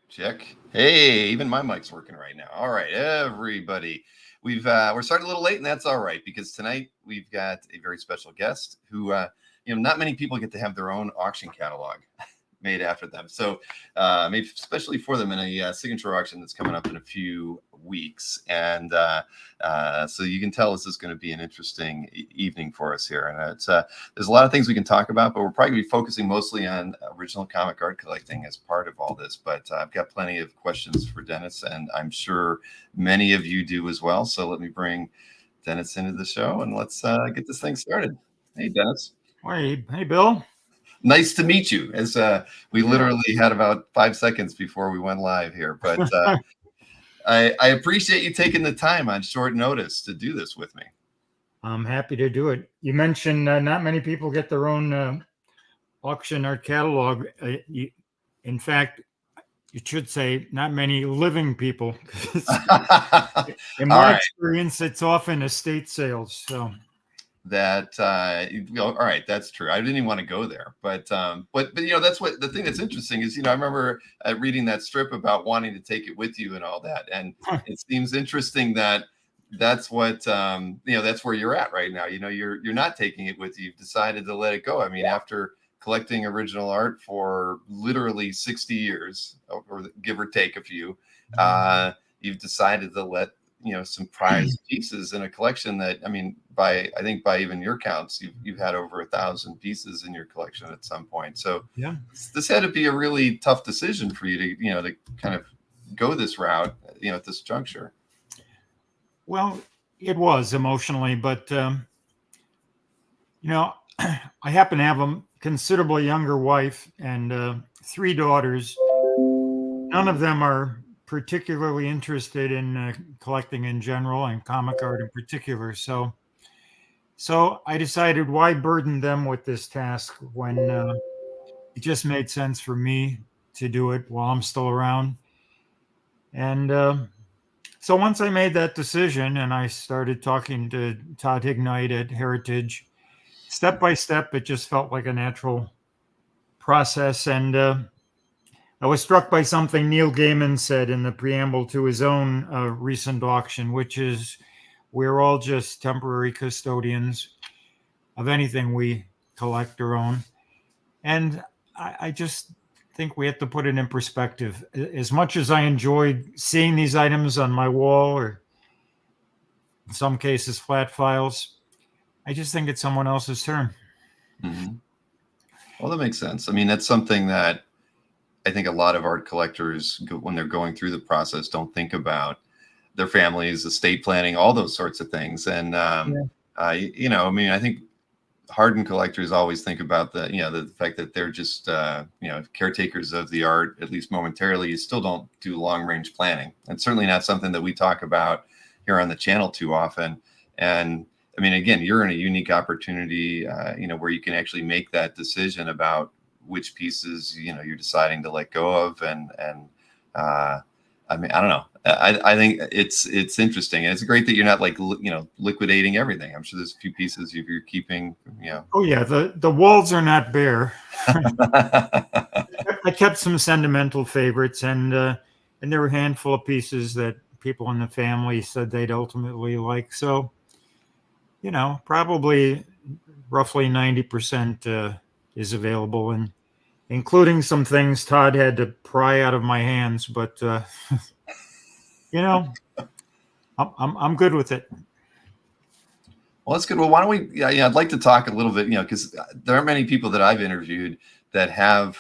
Check. Hey, even my mic's working right now. All right, everybody. We're starting a little late, and that's all right because tonight we've got a very special guest who not many people get to have their own auction catalog made after them. So made especially for them in a signature auction that's coming up in a few weeks. And so you can tell this is going to be an interesting evening for us here. And it's there's a lot of things we can talk about, but we're probably going to be focusing mostly on original comic art collecting as part of all this. But I've got plenty of questions for Denis, and I'm sure many of you do as well. So let me bring Denis into the show, and let's get this thing started. Hey, Denis. Hey, Bill. Nice to meet you. As we literally had about 5 seconds before we went live here, but I appreciate you taking the time on short notice to do this with me. I'm happy to do it. You mentioned not many people get their own auction art catalog. In fact, you should say not many living people. In my experience, it's often estate sales. So. That all right, that's true. I didn't even want to go there, but that's what the thing that's interesting is. I remember reading that strip about wanting to take it with you and all that, and it seems interesting that that's what that's where you're at right now. You're not taking it with you. You've decided to let it go. I mean, after collecting original art for literally 60 years, or give or take a few, you've decided to let some prized pieces in a collection that, I mean, I think by even your counts, you've had over 1,000 pieces in your collection at some point. So yeah, this had to be a really tough decision for you to, to kind of go this route, at this juncture. Well, it was emotionally, but, I happen to have a considerably younger wife and 3 daughters. None of them are particularly interested in collecting in general and comic art in particular. So I decided, why burden them with this task when it just made sense for me to do it while I'm still around. And so once I made that decision and I started talking to Todd Hignite at Heritage, step by step, it just felt like a natural process. And I was struck by something Neil Gaiman said in the preamble to his own recent auction, which is, we're all just temporary custodians of anything we collect or own. And I just think we have to put it in perspective. As much as I enjoyed seeing these items on my wall, or in some cases flat files, I just think it's someone else's turn. Mm-hmm. Well, that makes sense. I mean, that's something that I think a lot of art collectors, when they're going through the process, don't think about their families, estate planning, all those sorts of things. And, I mean, I think hardened collectors always think about the fact that they're just, caretakers of the art, at least momentarily. You still don't do long range planning. And certainly not something that we talk about here on the channel too often. And I mean, again, you're in a unique opportunity, where you can actually make that decision about which pieces you're deciding to let go of, and I mean, I don't know. I think it's interesting, and it's great that you're not liquidating everything. I'm sure there's a few pieces you're keeping. Oh yeah, the walls are not bare. I kept some sentimental favorites, and there were a handful of pieces that people in the family said they'd ultimately like. So, probably roughly 90% is available, and including some things Todd had to pry out of my hands. But I'm good with it. Well, that's good. Well, why don't we? Yeah, I'd like to talk a little bit, because there aren't many people that I've interviewed that have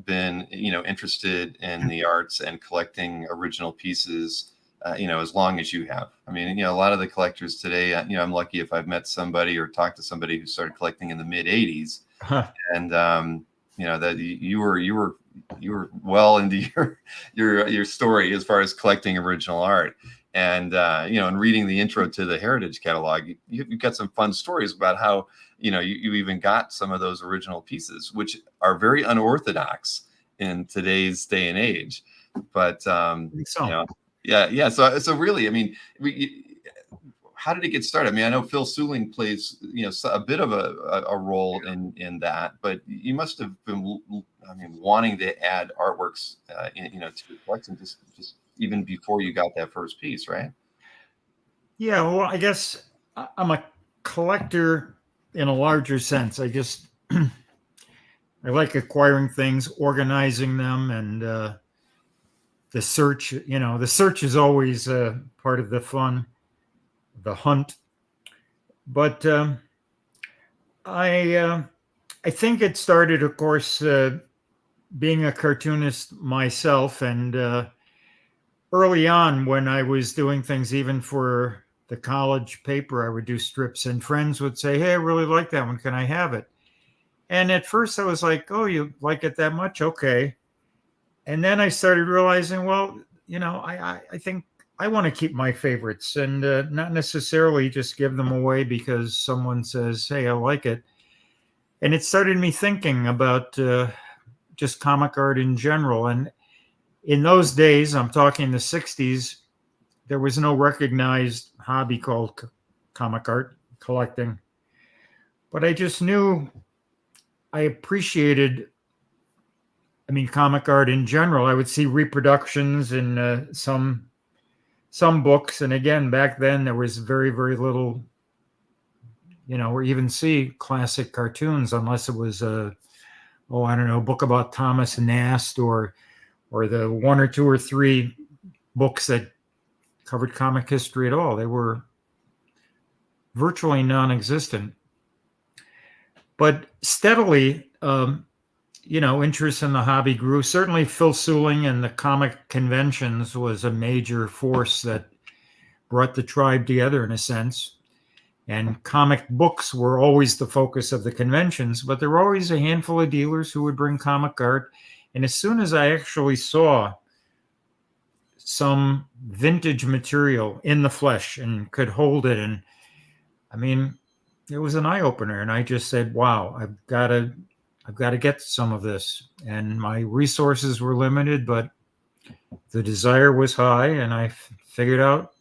been, interested in the arts and collecting original pieces, as long as you have. I mean, a lot of the collectors today, I'm lucky if I've met somebody or talked to somebody who started collecting in the mid '80s, and that you were well into your story as far as collecting original art. And and reading the intro to the Heritage catalog, you've got some fun stories about how you even got some of those original pieces, which are very unorthodox in today's day and age. But so. So really, I mean, how did it get started? I mean, I know Phil Suling plays, a bit of a role in that, but you must have been, I mean, wanting to add artworks, to your collection just even before you got that first piece, right? Yeah, well, I guess I'm a collector in a larger sense. I just I like acquiring things, organizing them, and the search. The search is always part of the fun, the hunt. But I think it started, of course, being a cartoonist myself, and early on when I was doing things, even for the college paper, I would do strips, and friends would say, "Hey, I really like that one. Can I have it?" And at first, I was like, "Oh, you like it that much? Okay." And then I started realizing, well, I think I want to keep my favorites and not necessarily just give them away because someone says, "Hey, I like it." And it started me thinking about just comic art in general. And in those days, I'm talking the 60s, there was no recognized hobby called comic art collecting. But I just knew I appreciated, I mean, comic art in general. I would see reproductions in some books. And again, back then, there was very, very little, or even see classic cartoons unless it was I don't know, a book about Thomas Nast or the one or two or three books that covered comic history at all. They were virtually non-existent. But steadily, interest in the hobby grew. Certainly Phil Suling and the comic conventions was a major force that brought the tribe together in a sense. And comic books were always the focus of the conventions, but there were always a handful of dealers who would bring comic art. And as soon as I actually saw some vintage material in the flesh and could hold it, and I mean, it was an eye opener. And I just said, wow, I've got to get some of this. And my resources were limited, but the desire was high, and I figured out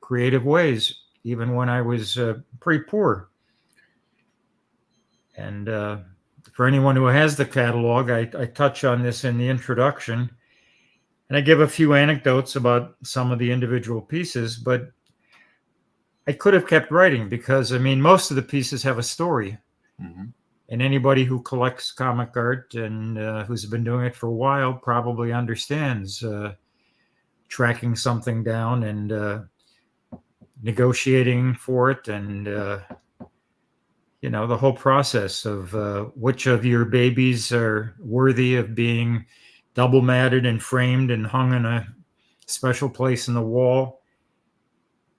creative ways, even when I was pretty poor. And for anyone who has the catalog, I touch on this in the introduction. And I give a few anecdotes about some of the individual pieces, but I could have kept writing because, I mean, most of the pieces have a story. Mm-hmm. And anybody who collects comic art and who's been doing it for a while probably understands tracking something down and negotiating for it, and the whole process of which of your babies are worthy of being double matted and framed and hung in a special place in the wall.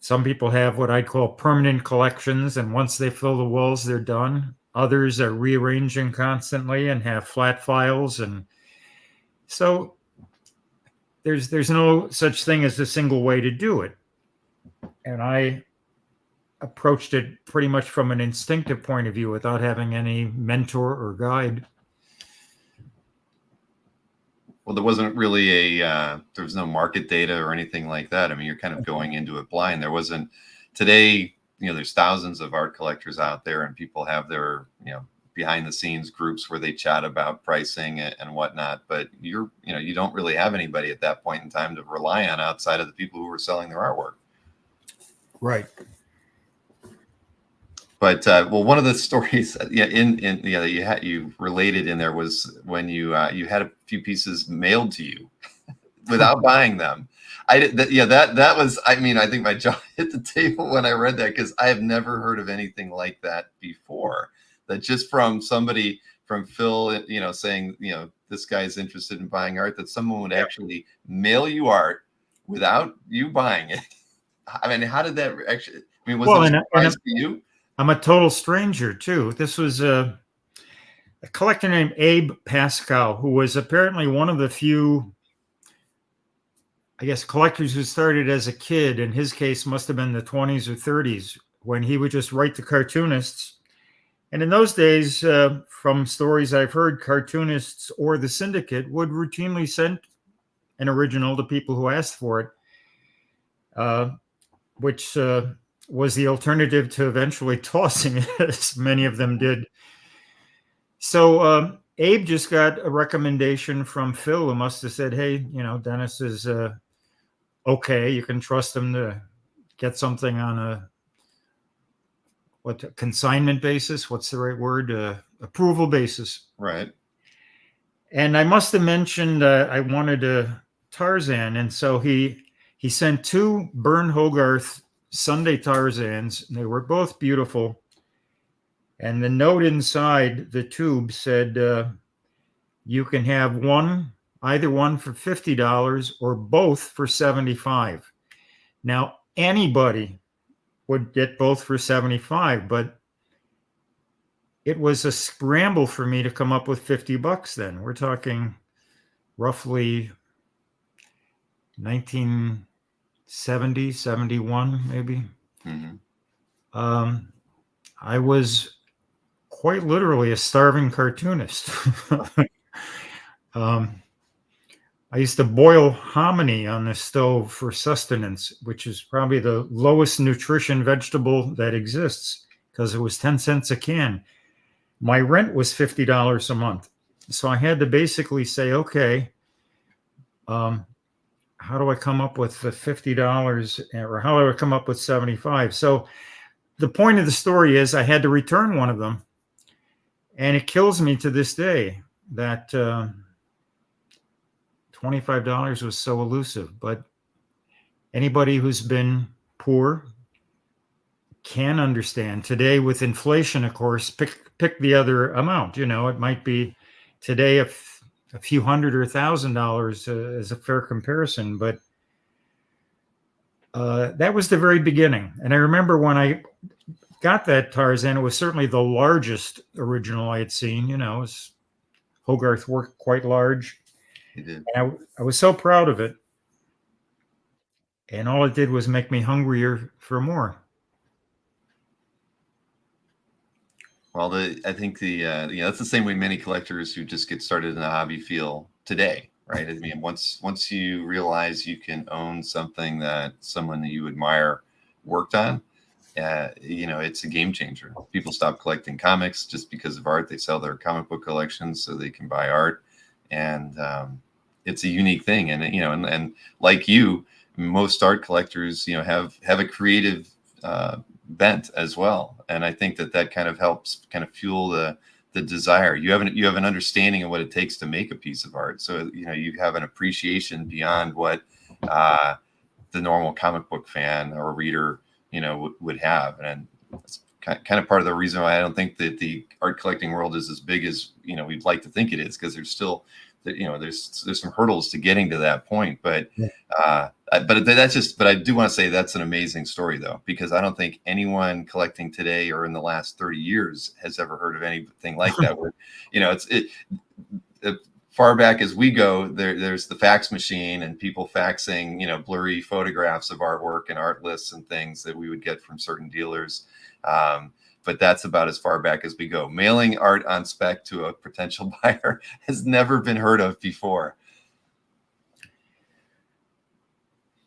Some people have what I'd call permanent collections, and once they fill the walls, they're done. Others are rearranging constantly and have flat files, and so there's no such thing as a single way to do it. And I approached it pretty much from an instinctive point of view without having any mentor or guide. Well, there wasn't really there was no market data or anything like that. I mean, you're kind of going into it blind. There wasn't today, there's thousands of art collectors out there, and people have their, behind the scenes groups where they chat about pricing and whatnot. But you don't really have anybody at that point in time to rely on outside of the people who are selling their artwork. Right. But well, one of the stories, you related in there was when you had a few pieces mailed to you without buying them. That was. I mean, I think my jaw hit the table when I read that, because I have never heard of anything like that before. That just from somebody, from Phil, saying, this guy's interested in buying art, that someone would actually mail you art without you buying it. I mean, how did that actually? I mean, was it a surprise to you? I'm a total stranger too. This was a collector named Abe Pascal, who was apparently one of the few, I guess, collectors who started as a kid. In his case, must have been the 20s or 30s, when he would just write to cartoonists. And in those days, from stories I've heard, cartoonists or the syndicate would routinely send an original to people who asked for it, which was the alternative to eventually tossing it, as many of them did. So Abe just got a recommendation from Phil, who must have said, hey, Dennis is okay. You can trust him to get something on a consignment basis. What's the right word? Approval basis. Right. And I must have mentioned I wanted a Tarzan. And so he sent 2 Bern Hogarth Sunday Tarzans. And they were both beautiful. And the note inside the tube said, you can have either one for $50 or both for $75. Now, anybody would get both for $75, but it was a scramble for me to come up with $50 then. We're talking roughly 1970, 71, maybe. Mm-hmm. I was quite literally a starving cartoonist. I used to boil hominy on the stove for sustenance, which is probably the lowest nutrition vegetable that exists because it was 10 cents a can. My rent was $50 a month. So I had to basically say, okay, how do I come up with the $50 or how do I come up with 75? So the point of the story is I had to return one of them. And it kills me to this day that $25 was so elusive. But anybody who's been poor can understand. Today with inflation, of course, pick the other amount. It might be today a few $100 or $1,000 as a fair comparison. But that was the very beginning. And I remember when I got that Tarzan, it was certainly the largest original I had seen. Hogarth worked quite large. He did. And I was so proud of it. And all it did was make me hungrier for more. Well, I think that's the same way many collectors who just get started in the hobby feel today, right? I mean, once you realize you can own something that someone that you admire worked on, it's a game changer. People stop collecting comics just because of art. They sell their comic book collections so they can buy art, and it's a unique thing. And and like you, most art collectors, have a creative bent as well. And I think that kind of helps kind of fuel the desire. You have an understanding of what it takes to make a piece of art. So you have an appreciation beyond what the normal comic book fan or reader would have. And it's kind of part of the reason why I don't think that the art collecting world is as big as we'd like to think it is, because there's still there's some hurdles to getting to that point. But but I do want to say that's an amazing story, though, because I don't think anyone collecting today or in the last 30 years has ever heard of anything like that. Where far back as we go, there's the fax machine and people faxing, blurry photographs of artwork and art lists and things that we would get from certain dealers. But that's about as far back as we go. Mailing art on spec to a potential buyer has never been heard of before.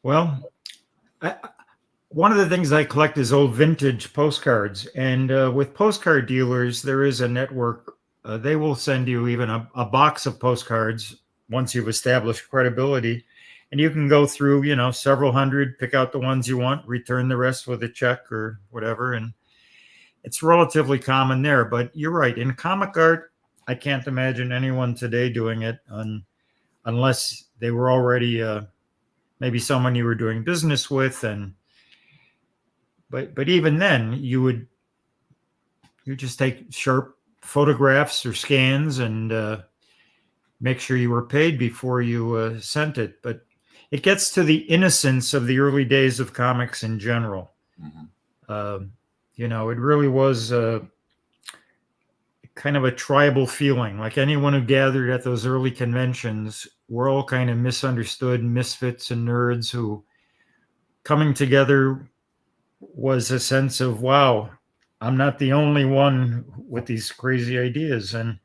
Well, one of the things I collect is old vintage postcards. And with postcard dealers, there is a network. They will send you even a box of postcards once you've established credibility. And you can go through, several hundred, pick out the ones you want, return the rest with a check or whatever. And it's relatively common there. But you're right. In comic art, I can't imagine anyone today doing it unless they were already maybe someone you were doing business with. But even then, you just take sharp photographs or scans and make sure you were paid before you sent it. But it gets to the innocence of the early days of comics in general. Mm-hmm. It really was kind of a tribal feeling. Like anyone who gathered at those early conventions were all kind of misunderstood misfits and nerds who coming together was a sense of, wow, I'm not the only one with these crazy ideas. And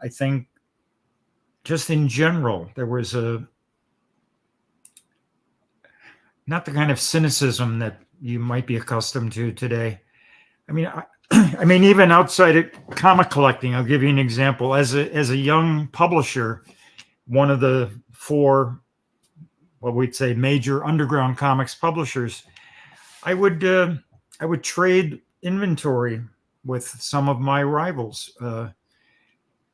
I think just in general, there was not the kind of cynicism that you might be accustomed to today. I mean, I mean, even outside of comic collecting, I'll give you an example. As a young publisher, one of the 4, what we'd say, major underground comics publishers, I would trade inventory with some of my rivals.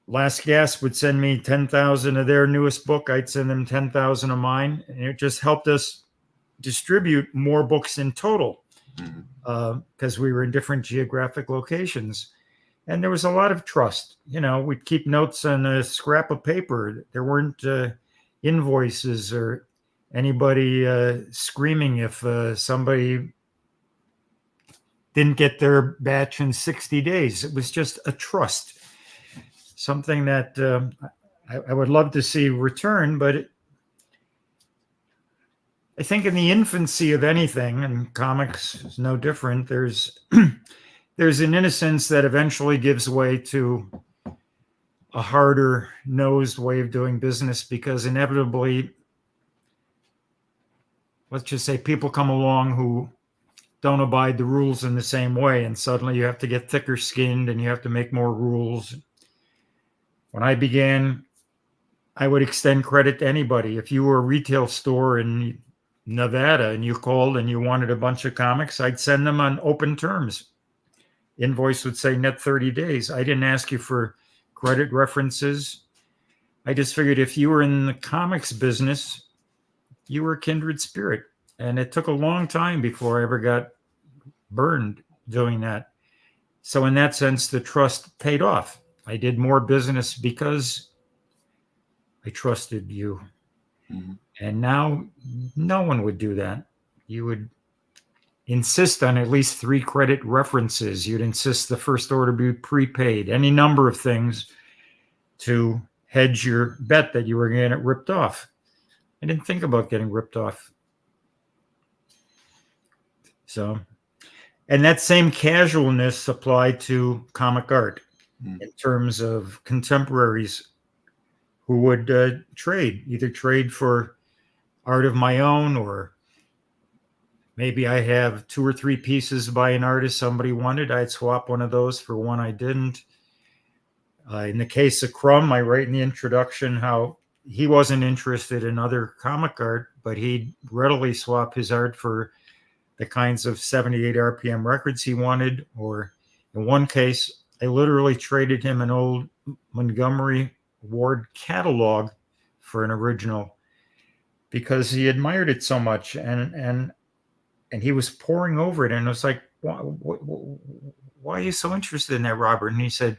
Last Gasp would send me 10,000 of their newest book. I'd send them 10,000 of mine, and it just helped us distribute more books in total because we were in different geographic locations. And there was a lot of trust. You know, we'd keep notes on a scrap of paper. There weren't invoices or anybody screaming if somebody didn't get their batch in 60 days. It was just a trust, something that I would love to see return. But I think in the infancy of anything, and comics is no different, there's an innocence that eventually gives way to a harder nosed way of doing business, because inevitably, let's just say, people come along who don't abide the rules in the same way, and suddenly you have to get thicker skinned and you have to make more rules. When I began, I would extend credit to anybody. If you were a retail store in Nevada and you called and you wanted a bunch of comics, I'd send them on open terms. Invoice would say net 30 days. I didn't ask you for credit references. I just figured if you were in the comics business, you were a kindred spirit. And it took a long time before I ever got burned doing that. So in that sense, the trust paid off. I did more business because I trusted you. Mm-hmm. And now no one would do that. You would insist on at least 3 credit references. You'd insist the first order be prepaid, any number of things to hedge your bet that you were going to get ripped off. I didn't think about getting ripped off. So, and that same casualness applied to comic art in terms of contemporaries who would either trade for art of my own, or maybe I have 2 or 3 pieces by an artist somebody wanted. I'd swap one of those for one I didn't. In the case of Crum, I write in the introduction how he wasn't interested in other comic art, but he'd readily swap his art for the kinds of 78 RPM records he wanted. Or in one case, I literally traded him an old Montgomery Ward catalog for an original because he admired it so much, and he was poring over it, and I was like, why are you so interested in that, Robert? And he said,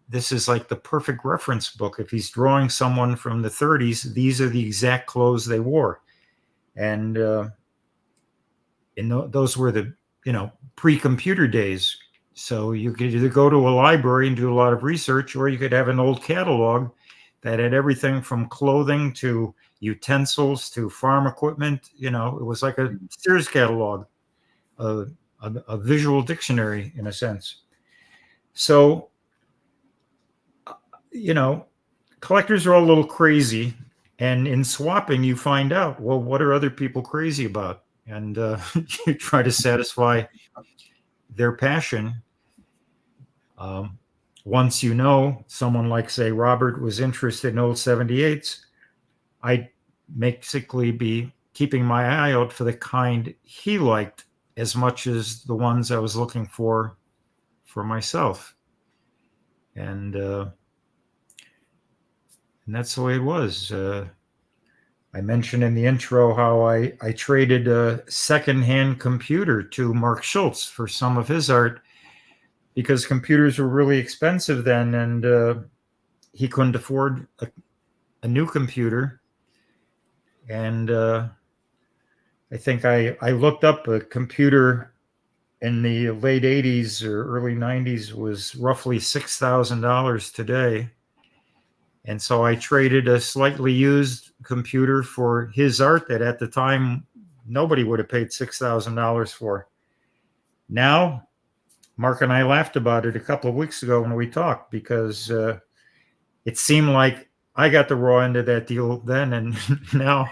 this is like the perfect reference book. If he's drawing someone from the 30s, these are the exact clothes they wore. And those were the, pre-computer days. So you could either go to a library and do a lot of research, or you could have an old catalog that had everything from clothing to utensils to farm equipment. It was like a Sears catalog, a visual dictionary in a sense. So, collectors are all a little crazy, and in swapping, you find out, well, what are other people crazy about? And you try to satisfy their passion. Once someone like, say, Robert was interested in old 78s, I'd basically be keeping my eye out for the kind he liked as much as the ones I was looking for myself. And that's the way it was. I mentioned in the intro how I traded a secondhand computer to Mark Schultz for some of his art, because computers were really expensive then, and he couldn't afford a new computer. And I think I looked up a computer in the late 80s or early 90s was roughly $6,000 today. And so I traded a slightly used computer for his art that at the time nobody would have paid $6,000 for. Now, Mark and I laughed about it a couple of weeks ago when we talked, because it seemed like I got the raw end of that deal then, and now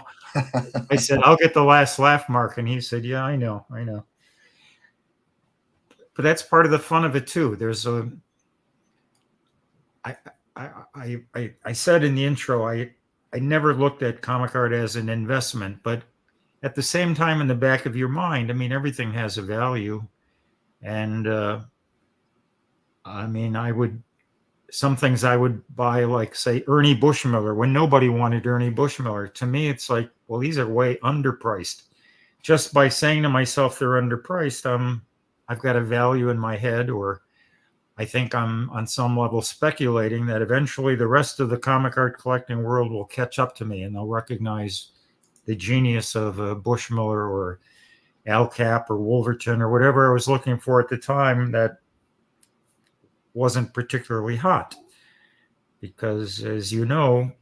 I said, I'll get the last laugh, Mark. And he said, yeah, I know. but that's part of the fun of it too. There's a, I said in the intro, I never looked at comic art as an investment, but at the same time, in the back of your mind, I mean, everything has a value. And I mean, some things I would buy, like, say, Ernie Bushmiller, when nobody wanted Ernie Bushmiller. To me, it's like, well, these are way underpriced. Just by saying to myself they're underpriced, I've got a value in my head, or I think I'm on some level speculating that eventually the rest of the comic art collecting world will catch up to me and they'll recognize the genius of Bushmiller or Al Cap or Wolverton or whatever I was looking for at the time that wasn't particularly hot. Because, as you know,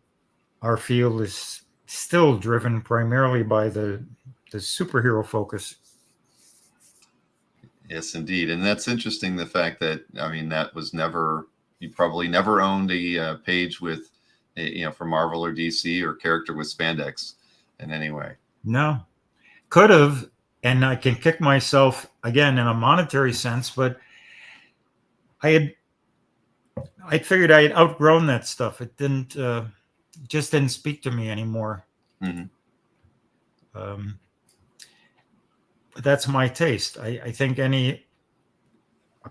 our field is still driven primarily by the superhero focus. Yes, indeed. And that's interesting, the fact that, I mean, that was never, you probably never owned a page with, for Marvel or DC or character with spandex in any way. No, could have. And I can kick myself again in a monetary sense, but I figured I had outgrown that stuff. It just didn't speak to me anymore. Mm-hmm. But that's my taste. I think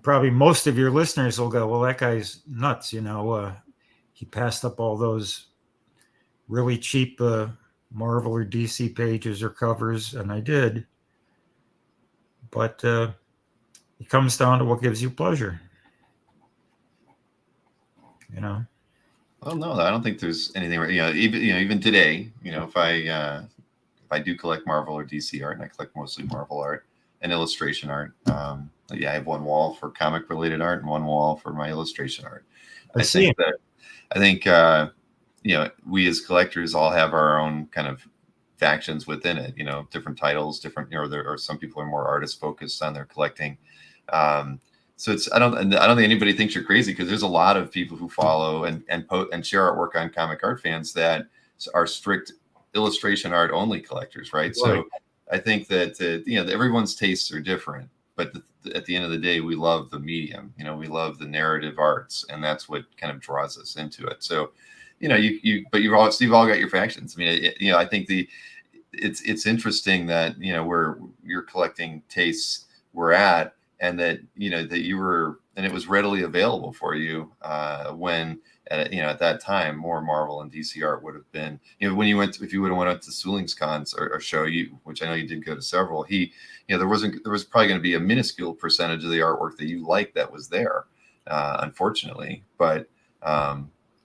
probably most of your listeners will go, well, that guy's nuts. He passed up all those really cheap Marvel or DC pages or covers, and I did. But it comes down to what gives you pleasure. Well, no, I don't think there's anything. Even today, if I do collect Marvel or DC art, and I collect mostly Marvel art and illustration art. I have one wall for comic related art and one wall for my illustration art. I think we as collectors all have our own kind of factions within it, different titles, different, or some people are more artist focused on their collecting. So I don't think anybody thinks you're crazy, because there's a lot of people who follow and share artwork on Comic Art Fans that are strict illustration art only collectors, right? So I think that everyone's tastes are different, but at the end of the day, we love the medium. We love the narrative arts, and that's what kind of draws us into it. So but you've all got your factions. I mean, I think it's interesting that where your collecting tastes were at, and that that you were, and it was readily available for you when at that time more Marvel and DC art would have been, when you if you would have went out to Suling's cons or show, which I know you did go to several, there was probably going to be a minuscule percentage of the artwork that you liked that was there, unfortunately, but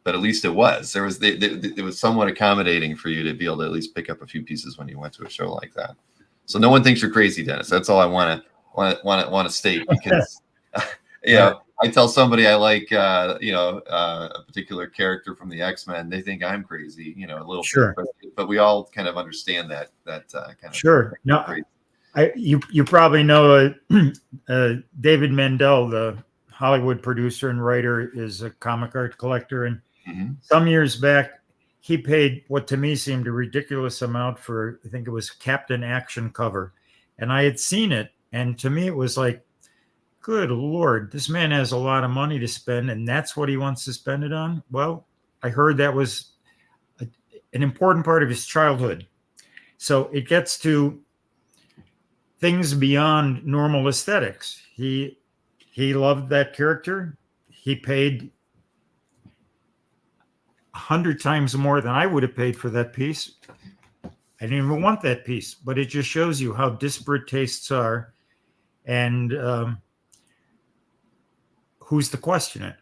at least it was. It was somewhat accommodating for you to be able to at least pick up a few pieces when you went to a show like that. So no one thinks you're crazy, Dennis. That's all I want to state, because I tell somebody I like a particular character from the X-Men, they think I'm crazy, a little sure bit, but we all kind of understand that kind of sure. No, you probably know David Mendel, the Hollywood producer and writer, is a comic art collector, and some years back he paid what to me seemed a ridiculous amount for, I think it was Captain Action cover, and I had seen it, and to me it was like, good Lord, this man has a lot of money to spend, and that's what he wants to spend it on. Well, I heard that was an important part of his childhood. So it gets to things beyond normal aesthetics. He loved that character. He paid 100 times more than I would have paid for that piece. I didn't even want that piece, but it just shows you how disparate tastes are, and who's to question it?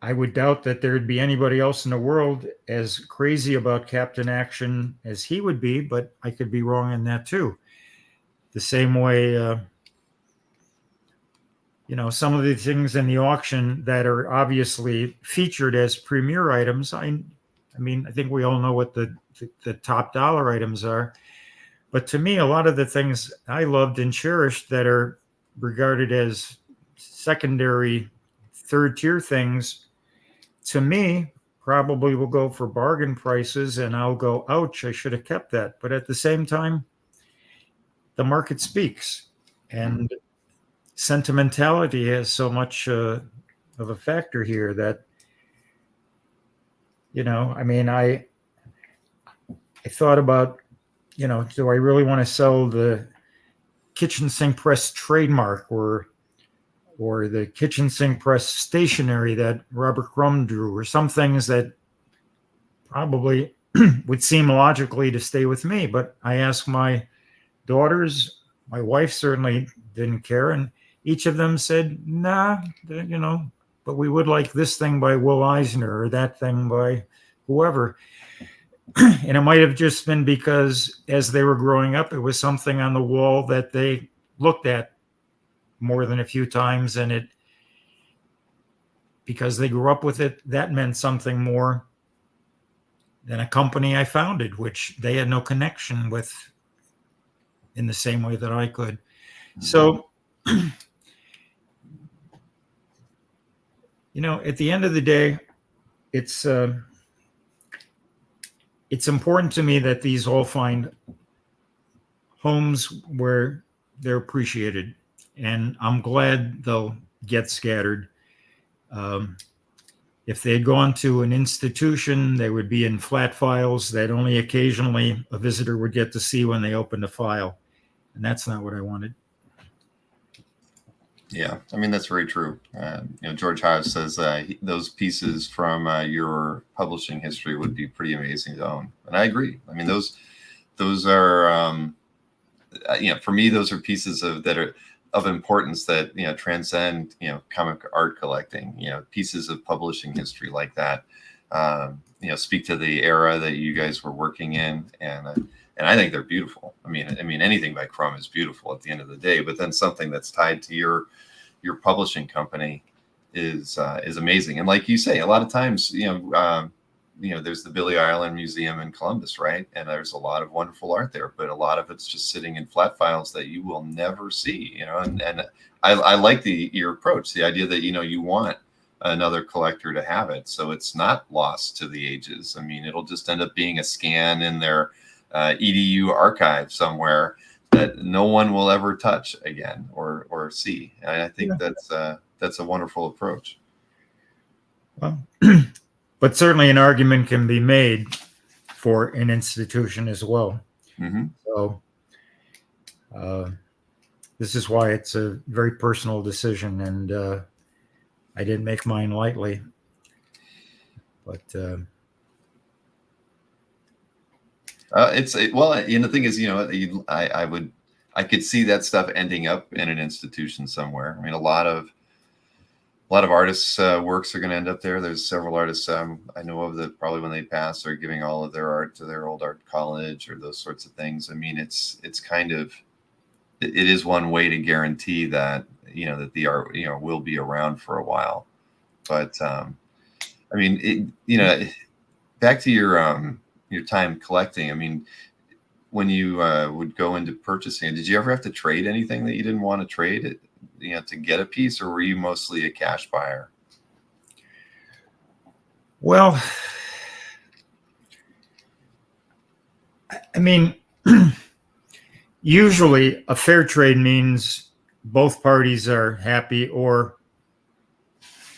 I would doubt that there'd be anybody else in the world as crazy about Captain Action as he would be, but I could be wrong in that too. The same way, some of the things in the auction that are obviously featured as premier items, I think we all know what the top dollar items are. But to me, a lot of the things I loved and cherished that are regarded as secondary, third tier things, to me, probably will go for bargain prices, and I'll go, ouch, I should have kept that. But at the same time, the market speaks. And sentimentality has so much of a factor here that, I mean, I thought about, do I really want to sell the kitchen sink press trademark or the kitchen sink press stationery that Robert Crum drew, or some things that probably would seem logically to stay with me. But I asked my daughters, my wife certainly didn't care, and each of them said, nah, but we would like this thing by Will Eisner or that thing by whoever. And it might have just been because as they were growing up, it was something on the wall that they looked at more than a few times, and because they grew up with it, that meant something more than a company I founded, which they had no connection with in the same way that I could. So, at the end of the day, it's important to me that these all find homes where they're appreciated, and I'm glad they'll get scattered. If they had gone to an institution, they would be in flat files that only occasionally a visitor would get to see when they opened a file, and that's not what I wanted. Yeah, I mean, that's very true. George House says those pieces from your publishing history would be pretty amazing to own, and I agree. I mean, those are for me, those are pieces that are of importance that transcend comic art collecting. Pieces of publishing history like that speak to the era that you guys were working in, and I think they're beautiful. I mean, anything by Crum is beautiful at the end of the day, but then something that's tied to your publishing company is amazing. And like you say, a lot of times, there's the Billy Island Museum in Columbus, right? And there's a lot of wonderful art there, but a lot of it's just sitting in flat files that you will never see, and I like your approach, the idea that, you want another collector to have it. So it's not lost to the ages. I mean, it'll just end up being a scan in their EDU archive somewhere that no one will ever touch again or see. And I think that's a wonderful approach. Well, but certainly an argument can be made for an institution as well. Mm-hmm. So this is why it's a very personal decision, and I didn't make mine lightly. But the thing is, I could see that stuff ending up in an institution somewhere. I mean, a lot of artists' works are going to end up there. There's several artists I know of that probably when they pass are giving all of their art to their old art college or those sorts of things. I mean, it's kind of, it is one way to guarantee that that the art will be around for a while. But I mean, back to your time collecting. I mean, when you would go into purchasing, did you ever have to trade anything that you didn't want to trade to get a piece, or were you mostly a cash buyer? Well, I mean, usually a fair trade means both parties are happy or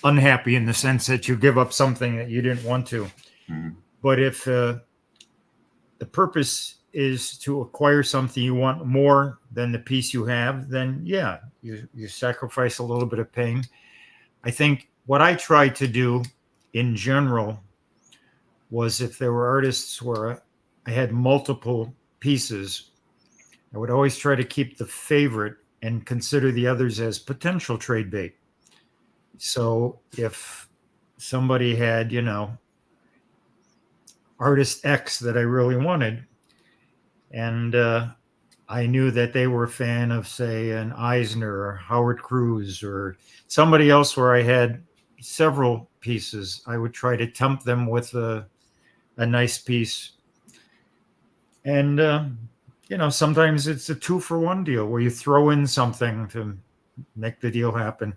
unhappy in the sense that you give up something that you didn't want to. Mm-hmm. But if the purpose is to acquire something you want more than the piece you have, then yeah, you sacrifice a little bit of pain. I think what I tried to do in general was, if there were artists where I had multiple pieces, I would always try to keep the favorite and consider the others as potential trade bait. So if somebody had, artist X that I really wanted, and I knew that they were a fan of, say, an Eisner or Howard Cruz or somebody else where I had several pieces, I would try to tempt them with a nice piece. And, sometimes it's a 2-for-1 deal where you throw in something to make the deal happen.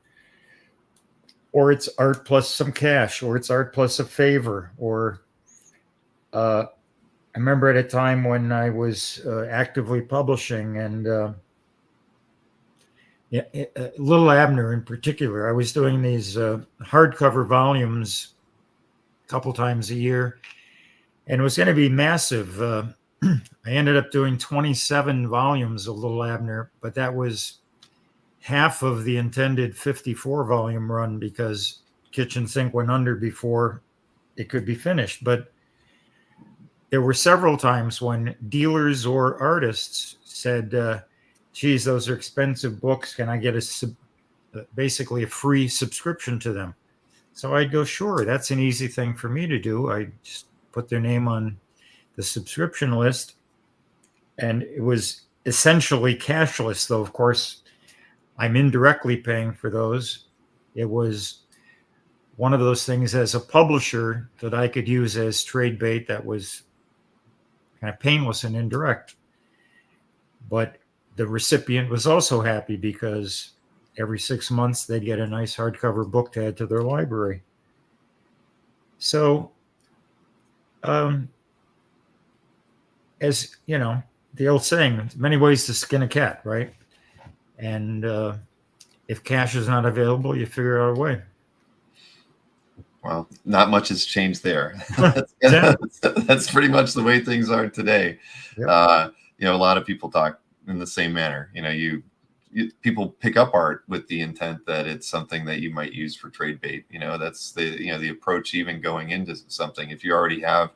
Or it's art plus some cash, or it's art plus a favor, or I remember at a time when I was actively publishing, and Yeah, Little Abner in particular. I was doing these hardcover volumes a couple times a year, and it was going to be massive. I ended up doing 27 volumes of Little Abner, but that was half of the intended 54 volume run because Kitchen Sink went under before it could be finished. But there were several times when dealers or artists said, geez, those are expensive books. Can I get basically a free subscription to them? So I'd go, sure, that's an easy thing for me to do. I just put their name on the subscription list. And it was essentially cashless, though, of course, I'm indirectly paying for those. It was one of those things as a publisher that I could use as trade bait that was kind of painless and indirect. But the recipient was also happy because every 6 months they'd get a nice hardcover book to add to their library. So, as you know, the old saying, many ways to skin a cat, right? And if cash is not available, you figure out a way. Well, not much has changed there. That's pretty much the way things are today. Yep. A lot of people talk in the same manner. People pick up art with the intent that it's something that you might use for trade bait. That's the approach even going into something. If you already have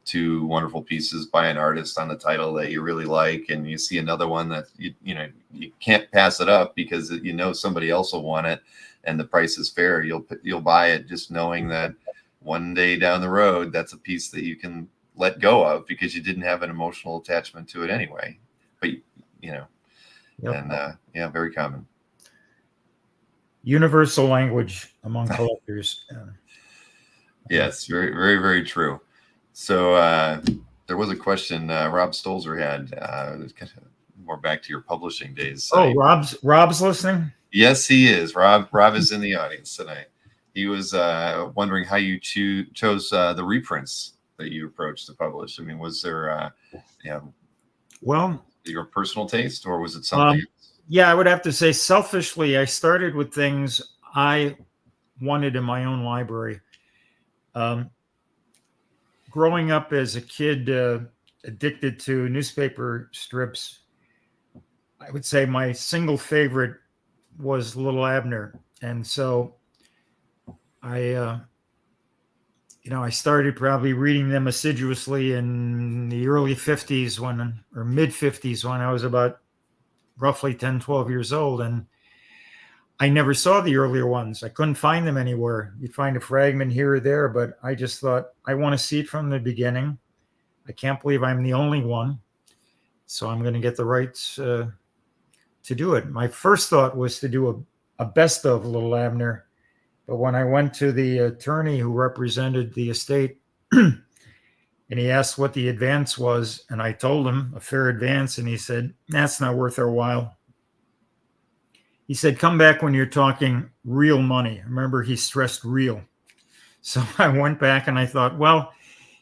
2 wonderful pieces by an artist on the title that you really like, and you see another one that you can't pass it up because somebody else will want it and the price is fair, you'll buy it just knowing that one day down the road that's a piece that you can let go of because you didn't have an emotional attachment to it anyway. But yep. And very common. Universal language among collectors. Yes, very, very, very true. So there was a question Rob Stolzer had, kind of more back to your publishing days. Oh, Rob's listening? Yes, he is. Rob is in the audience tonight. He was wondering how you chose the reprints that you approached to publish. I mean, was there, well, your personal taste, or was it something? Yeah, I would have to say selfishly, I started with things I wanted in my own library. Growing up as a kid, addicted to newspaper strips, I would say my single favorite was Little Abner. And so I started probably reading them assiduously in the early 50s or mid 50s when I was about roughly 10, 12 years old. And I never saw the earlier ones. I couldn't find them anywhere. You'd find a fragment here or there, but I just thought, I want to see it from the beginning. I can't believe I'm the only one. So I'm going to get the rights to do it. My first thought was to do a best of Little Abner. But when I went to the attorney who represented the estate and he asked what the advance was, and I told him a fair advance, and he said, that's not worth our while. He said, come back when you're talking real money. Remember, he stressed real. So I went back and I thought, well,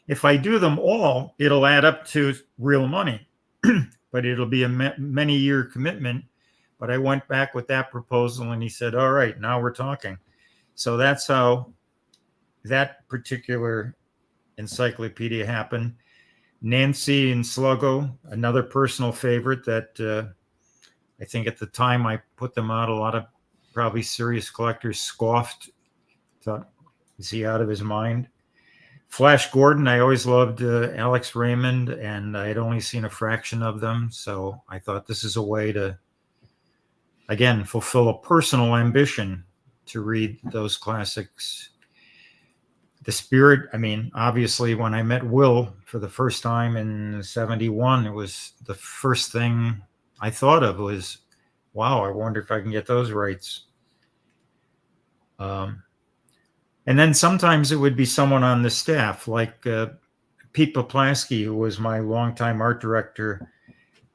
if I do them all, it'll add up to real money, but it'll be a many-year commitment. But I went back with that proposal and he said, all right, now we're talking. So that's how that particular encyclopedia happened. Nancy and Sluggo, another personal favorite that I think at the time I put them out, a lot of probably serious collectors scoffed, thought, is he out of his mind? Flash Gordon, I always loved Alex Raymond, and I had only seen a fraction of them. So I thought this is a way to, again, fulfill a personal ambition to read those classics. The Spirit, I mean, obviously when I met Will for the first time in 71, it was the first thing I thought of was, wow, I wonder if I can get those rights. And then sometimes it would be someone on the staff, like Pete Poplaski, who was my longtime art director,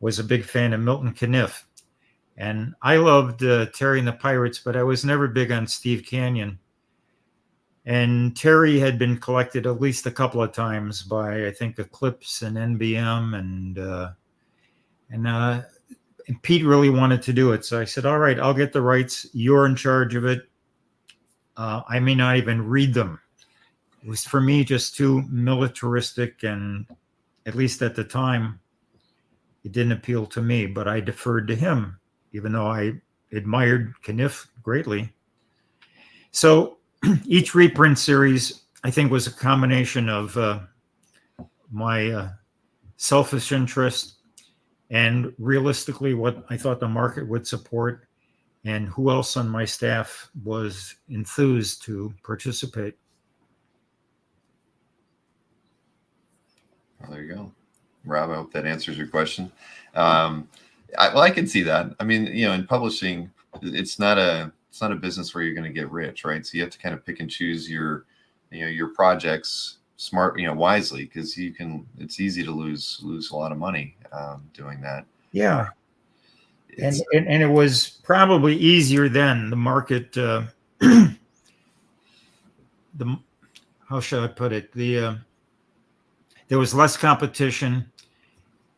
was a big fan of Milton Caniff. And I loved Terry and the Pirates, but I was never big on Steve Canyon. And Terry had been collected at least a couple of times by, I think, Eclipse and NBM. And and Pete really wanted to do it. So I said, all right, I'll get the rights. You're in charge of it. I may not even read them. It was for me just too militaristic, and at least at the time, it didn't appeal to me, but I deferred to him, even though I admired Kniff greatly. So each reprint series, I think, was a combination of my selfish interest and realistically what I thought the market would support, and who else on my staff was enthused to participate. Well, there you go. Rob, I hope that answers your question. I can see that. I mean, in publishing, it's not a business where you're going to get rich, right? So you have to kind of pick and choose your projects wisely, because it's easy to lose a lot of money doing that. Yeah. And it was probably easier then. The market, how should I put it? There was less competition.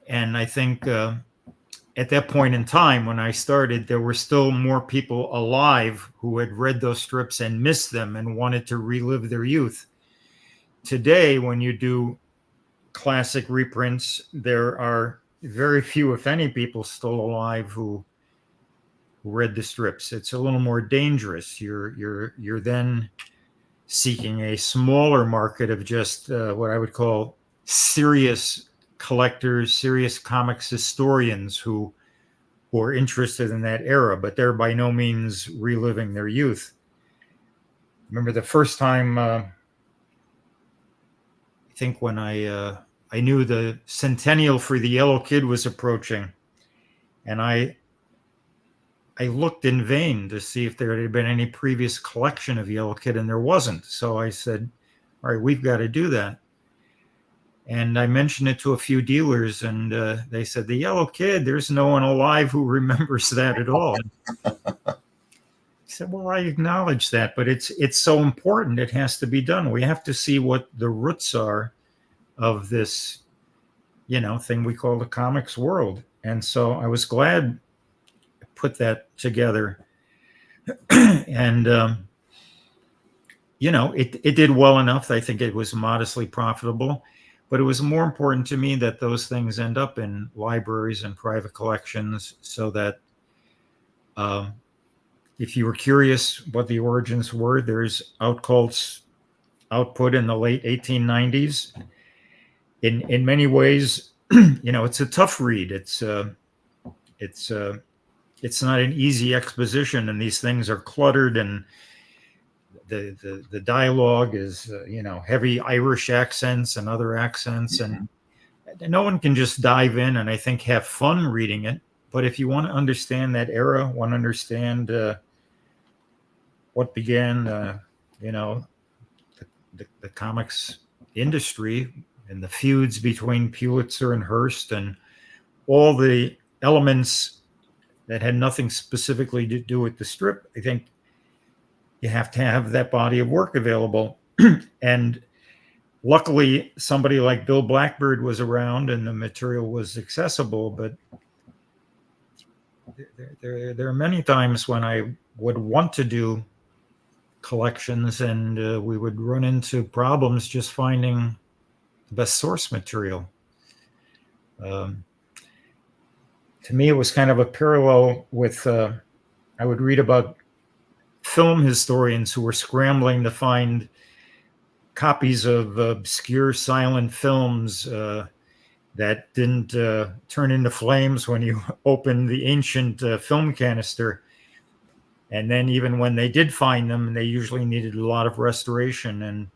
And I think at that point in time, when I started, there were still more people alive who had read those strips and missed them and wanted to relive their youth. Today, when you do classic reprints, there are very few, if any, people still alive who read the strips. It's a little more dangerous. You're then seeking a smaller market of just what I would call serious collectors, serious comics historians who are interested in that era, but they're by no means reliving their youth. Remember the first time, I think when I knew the centennial for the Yellow Kid was approaching, and I looked in vain to see if there had been any previous collection of Yellow Kid, and there wasn't. So I said, all right, we've got to do that. And I mentioned it to a few dealers, and they said, the Yellow Kid, there's no one alive who remembers that at all. I said, well, I acknowledge that, but it's so important. It has to be done. We have to see what the roots are of this, thing we call the comics world. And so I was glad to put that together. And, it did well enough. I think it was modestly profitable. But it was more important to me that those things end up in libraries and private collections, so that if you were curious what the origins were, there's Outcult's output in the late 1890s. In many ways, it's a tough read. It's not an easy exposition, and these things are cluttered, and the dialogue is heavy Irish accents and other accents, and no one can just dive in and I think have fun reading it. But if you want to understand that era, want to understand what began the comics industry and the feuds between Pulitzer and Hearst and all the elements that had nothing specifically to do with the strip, I think you have to have that body of work available. And luckily, somebody like Bill Blackbeard was around and the material was accessible. But there are many times when I would want to do collections, and we would run into problems just finding the best source material. To me, it was kind of a parallel with, I would read about film historians who were scrambling to find copies of obscure silent films that didn't turn into flames when you opened the ancient film canister. And then even when they did find them, they usually needed a lot of restoration. And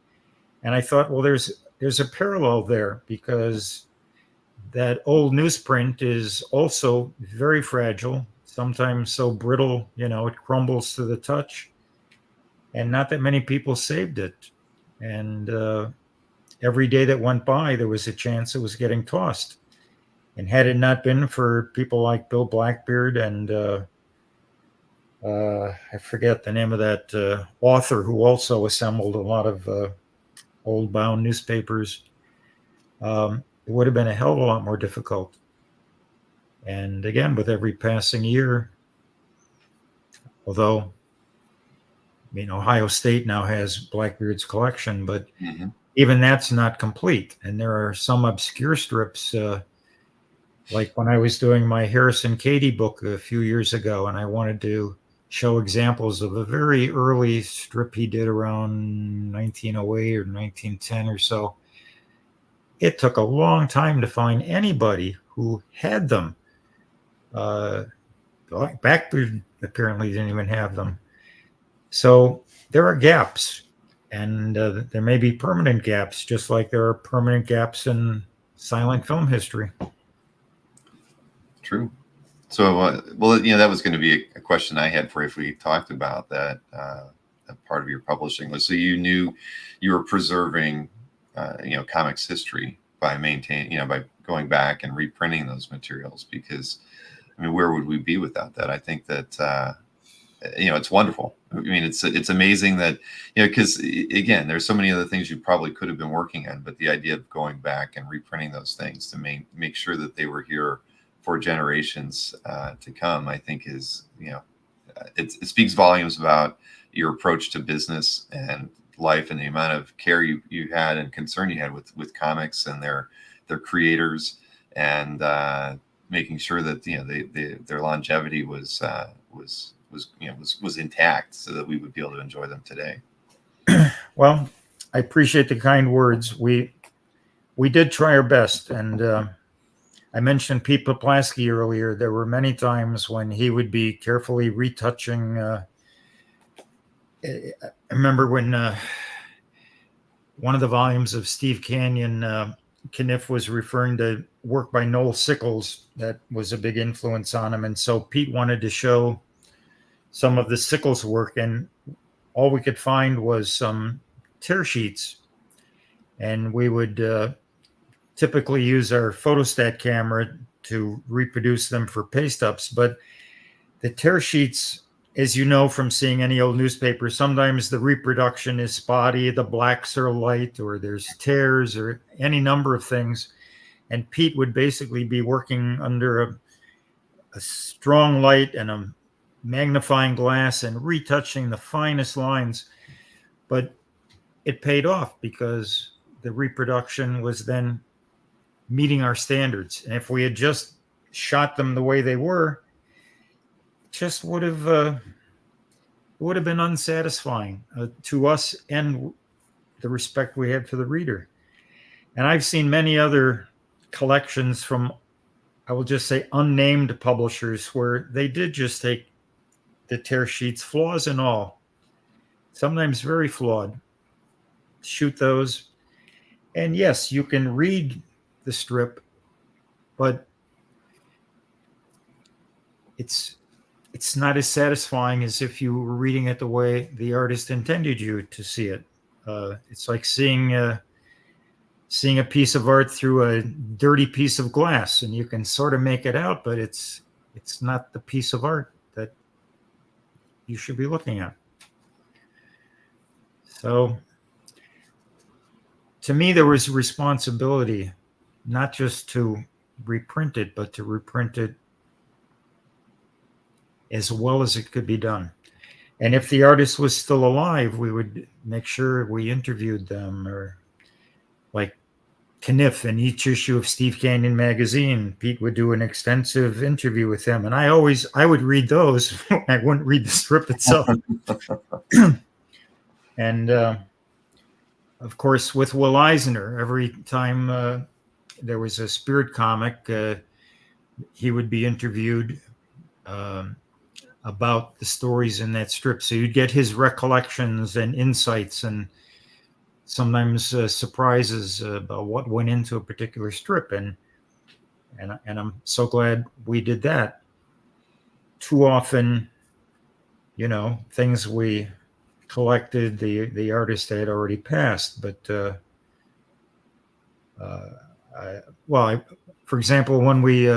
I thought, well, there's a parallel there, because that old newsprint is also very fragile, sometimes so brittle, it crumbles to the touch. And not that many people saved it. And every day that went by, there was a chance it was getting tossed. And had it not been for people like Bill Blackbeard and I forget the name of that author who also assembled a lot of old bound newspapers, it would have been a hell of a lot more difficult. And again, with every passing year, although Ohio State now has Blackbeard's collection, but even that's not complete. And there are some obscure strips, like when I was doing my Harrison Cady book a few years ago, and I wanted to show examples of a very early strip he did around 1908 or 1910 or so. It took a long time to find anybody who had them. Blackbeard apparently didn't even have them. So there are gaps, and there may be permanent gaps, just like there are permanent gaps in silent film history. True. So, well, that was going to be a question I had for you if we talked about that, that part of your publishing was, so you knew you were preserving, comics history by by going back and reprinting those materials, because, where would we be without that? I think that, it's wonderful. It's amazing that, because again, there's so many other things you probably could have been working on, but the idea of going back and reprinting those things to make sure that they were here for generations to come, I think is, it speaks volumes about your approach to business and life, and the amount of care you had and concern you had with comics and their creators, and making sure that their longevity was intact, so that we would be able to enjoy them today. Well, I appreciate the kind words. We did try our best, and I mentioned Pete Poplasky earlier. There were many times when he would be carefully retouching. I remember when one of the volumes of Steve Canyon, Kniff was referring to work by Noel Sickles that was a big influence on him. And so Pete wanted to show some of the Sickles work, and all we could find was some tear sheets. And we would typically use our photostat camera to reproduce them for paste ups. But the tear sheets, as you know from seeing any old newspaper, sometimes the reproduction is spotty, the blacks are light, or there's tears, or any number of things. And Pete would basically be working under a strong light and a magnifying glass and retouching the finest lines. But it paid off, because the reproduction was then meeting our standards. And if we had just shot them the way they were, it just would have been unsatisfying to us and the respect we had for the reader. And I've seen many other collections from, I will just say, unnamed publishers, where they did just take the tear sheets, flaws and all, sometimes very flawed, shoot those. And yes, you can read the strip, but it's not as satisfying as if you were reading it the way the artist intended you to see it. It's like seeing a piece of art through a dirty piece of glass, and you can sort of make it out, but it's not the piece of art that you should be looking at. So to me, there was responsibility, not just to reprint it, but to reprint it as well as it could be done. And if the artist was still alive, we would make sure we interviewed them, or like Kniff, in each issue of Steve Canyon magazine, Pete would do an extensive interview with him. And I would read those. I wouldn't read the strip itself. And of course, with Will Eisner, every time there was a Spirit comic, he would be interviewed about the stories in that strip. So you'd get his recollections and insights, and sometimes surprises about what went into a particular strip. And I'm so glad we did that. Too often, things we collected, the artist had already passed. But for example, when we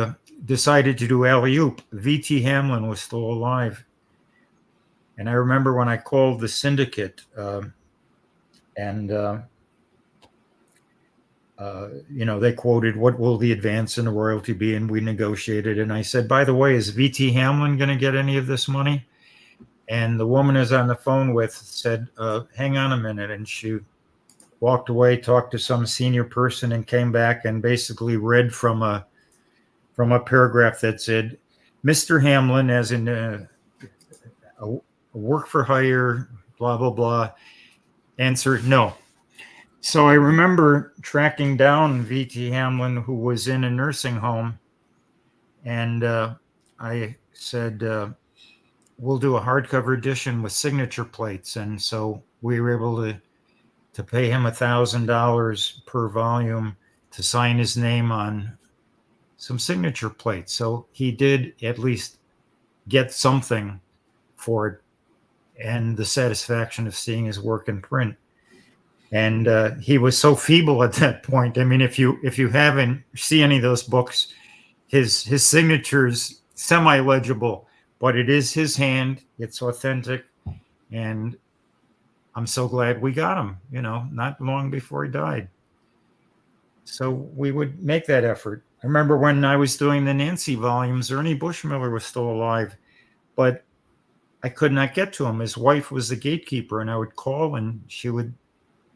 decided to do Alley Oop, V.T. Hamlin was still alive. And I remember when I called the syndicate, and they quoted, "What will the advance in the royalty be?" And we negotiated. And I said, "By the way, is V.T. Hamlin going to get any of this money?" And the woman I was on the phone with said, "Hang on a minute." And she walked away, talked to some senior person, and came back and basically read from a paragraph that said, "Mr. Hamlin, as in a work for hire, blah, blah, blah," answered no. So I remember tracking down V.T. Hamlin, who was in a nursing home, and I said, "We'll do a hardcover edition with signature plates." And so we were able to pay him $1,000 per volume to sign his name on some signature plates. So he did at least get something for it, and the satisfaction of seeing his work in print. And he was so feeble at that point. I mean, if you haven't see any of those books, his signature's semi-legible, but it is his hand. It's authentic, and I'm so glad we got him. Not long before he died. So we would make that effort. I remember when I was doing the Nancy volumes, Ernie Bushmiller was still alive, but I could not get to him. His wife was the gatekeeper, and I would call, and she would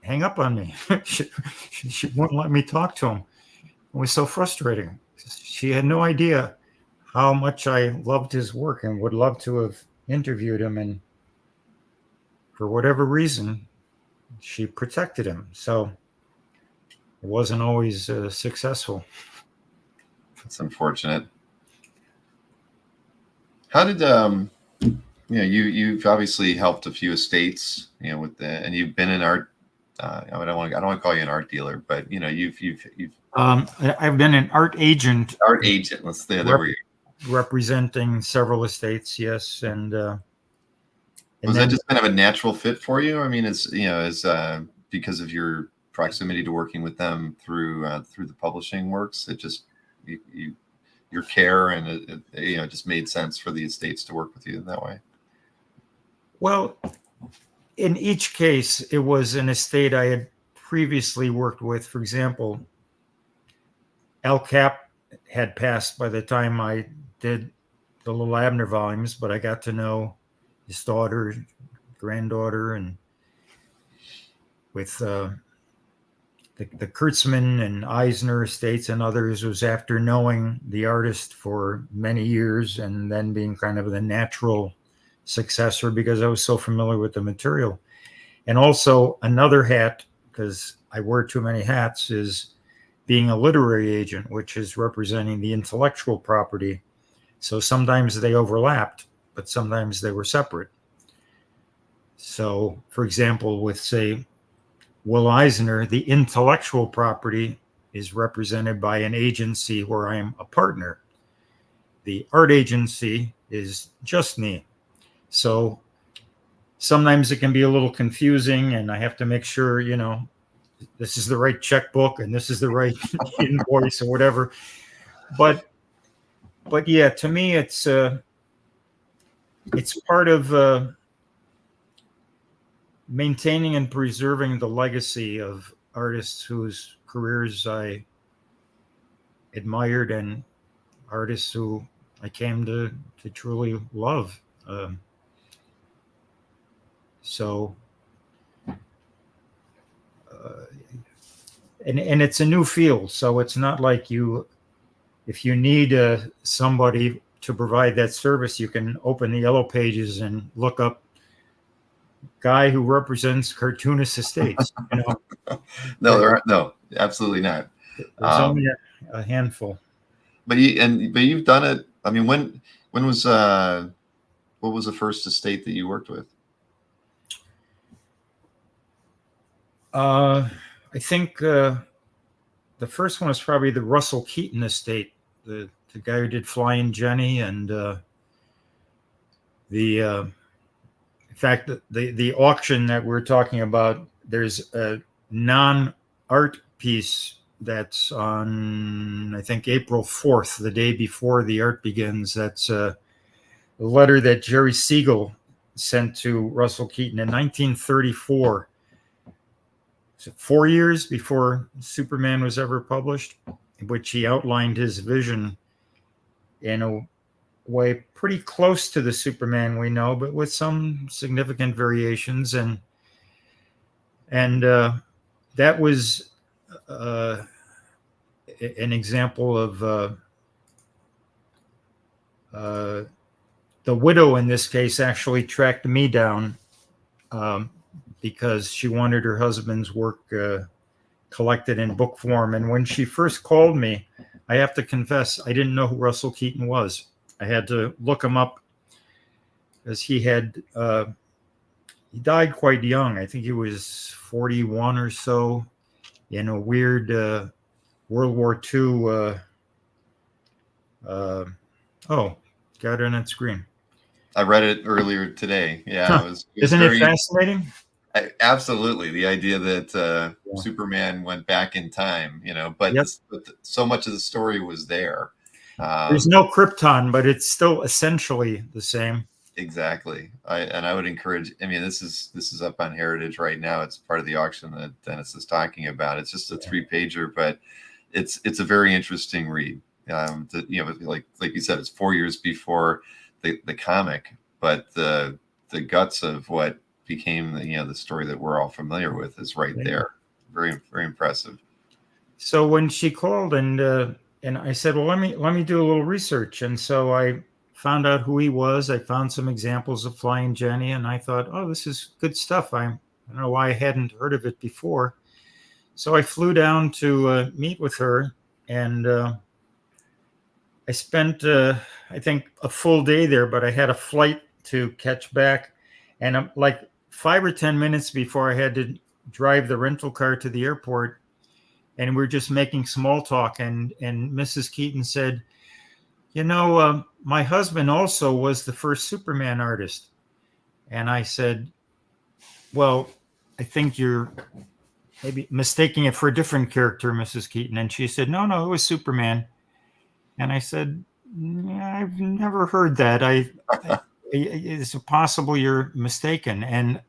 hang up on me. she wouldn't let me talk to him. It was so frustrating. She had no idea how much I loved his work and would love to have interviewed him. And for whatever reason, she protected him. So it wasn't always successful. That's unfortunate. How did you've obviously helped a few estates, and you've been in art. I don't want to call you an art dealer, but you've. I've been an art agent. Art agent. Let's say there we go. Representing several estates, yes, and was that just kind of a natural fit for you? I mean, it's because of your proximity to working with them through the publishing works. It just your care, and it just made sense for the estates to work with you in that way. Well, in each case, it was an estate I had previously worked with. For example, Al Cap had passed by the time I did the little Abner volumes, but I got to know his daughter, granddaughter, and with the Kurtzman and Eisner estates and others was after knowing the artist for many years and then being kind of the natural successor because I was so familiar with the material. And also another hat, because I wear too many hats, is being a literary agent, which is representing the intellectual property. So sometimes they overlapped, but sometimes they were separate. So, for example, with, say, Will Eisner, the intellectual property is represented by an agency where I am a partner. The art agency is just me. So sometimes it can be a little confusing, and I have to make sure, this is the right checkbook and this is the right invoice or whatever. But yeah, to me, it's part of maintaining and preserving the legacy of artists whose careers I admired and artists who I came to truly love. And it's a new field, so it's not like if you need somebody to provide that service, you can open the Yellow Pages and look up guy who represents cartoonist estates. No, absolutely not. There's only a handful. But you've done it. I mean, when was what was the first estate that you worked with? I think the first one is probably the Russell Keaton estate, the guy who did Flying Jenny, and in fact, the auction that we're talking about, there's a non-art piece that's on, I think, April 4th, the day before the art begins. That's a letter that Jerry Siegel sent to Russell Keaton in 1934. 4 years before Superman was ever published, in which he outlined his vision in a way pretty close to the Superman we know, but with some significant variations. And that was an example of the widow in this case actually tracked me down because she wanted her husband's work collected in book form. And when she first called me, I have to confess, I didn't know who Russell Keaton was. I had to look him up because he died quite young. I think he was 41 or so in a weird World War II. Got it on that screen. I read it earlier today. Yeah, Huh. Isn't it fascinating? Absolutely. The idea that Superman went back in time, but, Yep. So much of the story was there. There's no Krypton, but it's still essentially the same. Exactly. I would encourage, this is up on Heritage right now. It's part of the auction that Dennis is talking about. It's just a 3-pager, but it's a very interesting read. Like you said, it's 4 years before the comic, but the guts of what became the story that we're all familiar with is right there. Very, very impressive. So when she called and I said, well, let me do a little research. And so I found out who he was. I found some examples of Flying Jenny, and I thought, oh, this is good stuff. I don't know why I hadn't heard of it before. So I flew down to meet with her, and I spent, I think, a full day there, but I had a flight to catch back. And like 5 or 10 minutes before I had to drive the rental car to the airport, and we were just making small talk, and Mrs. Keaton said, my husband also was the first Superman artist. And I said, well, I think you're maybe mistaking it for a different character, Mrs. Keaton. And she said, no, it was Superman. And I said, I've never heard that. Is it possible you're mistaken? And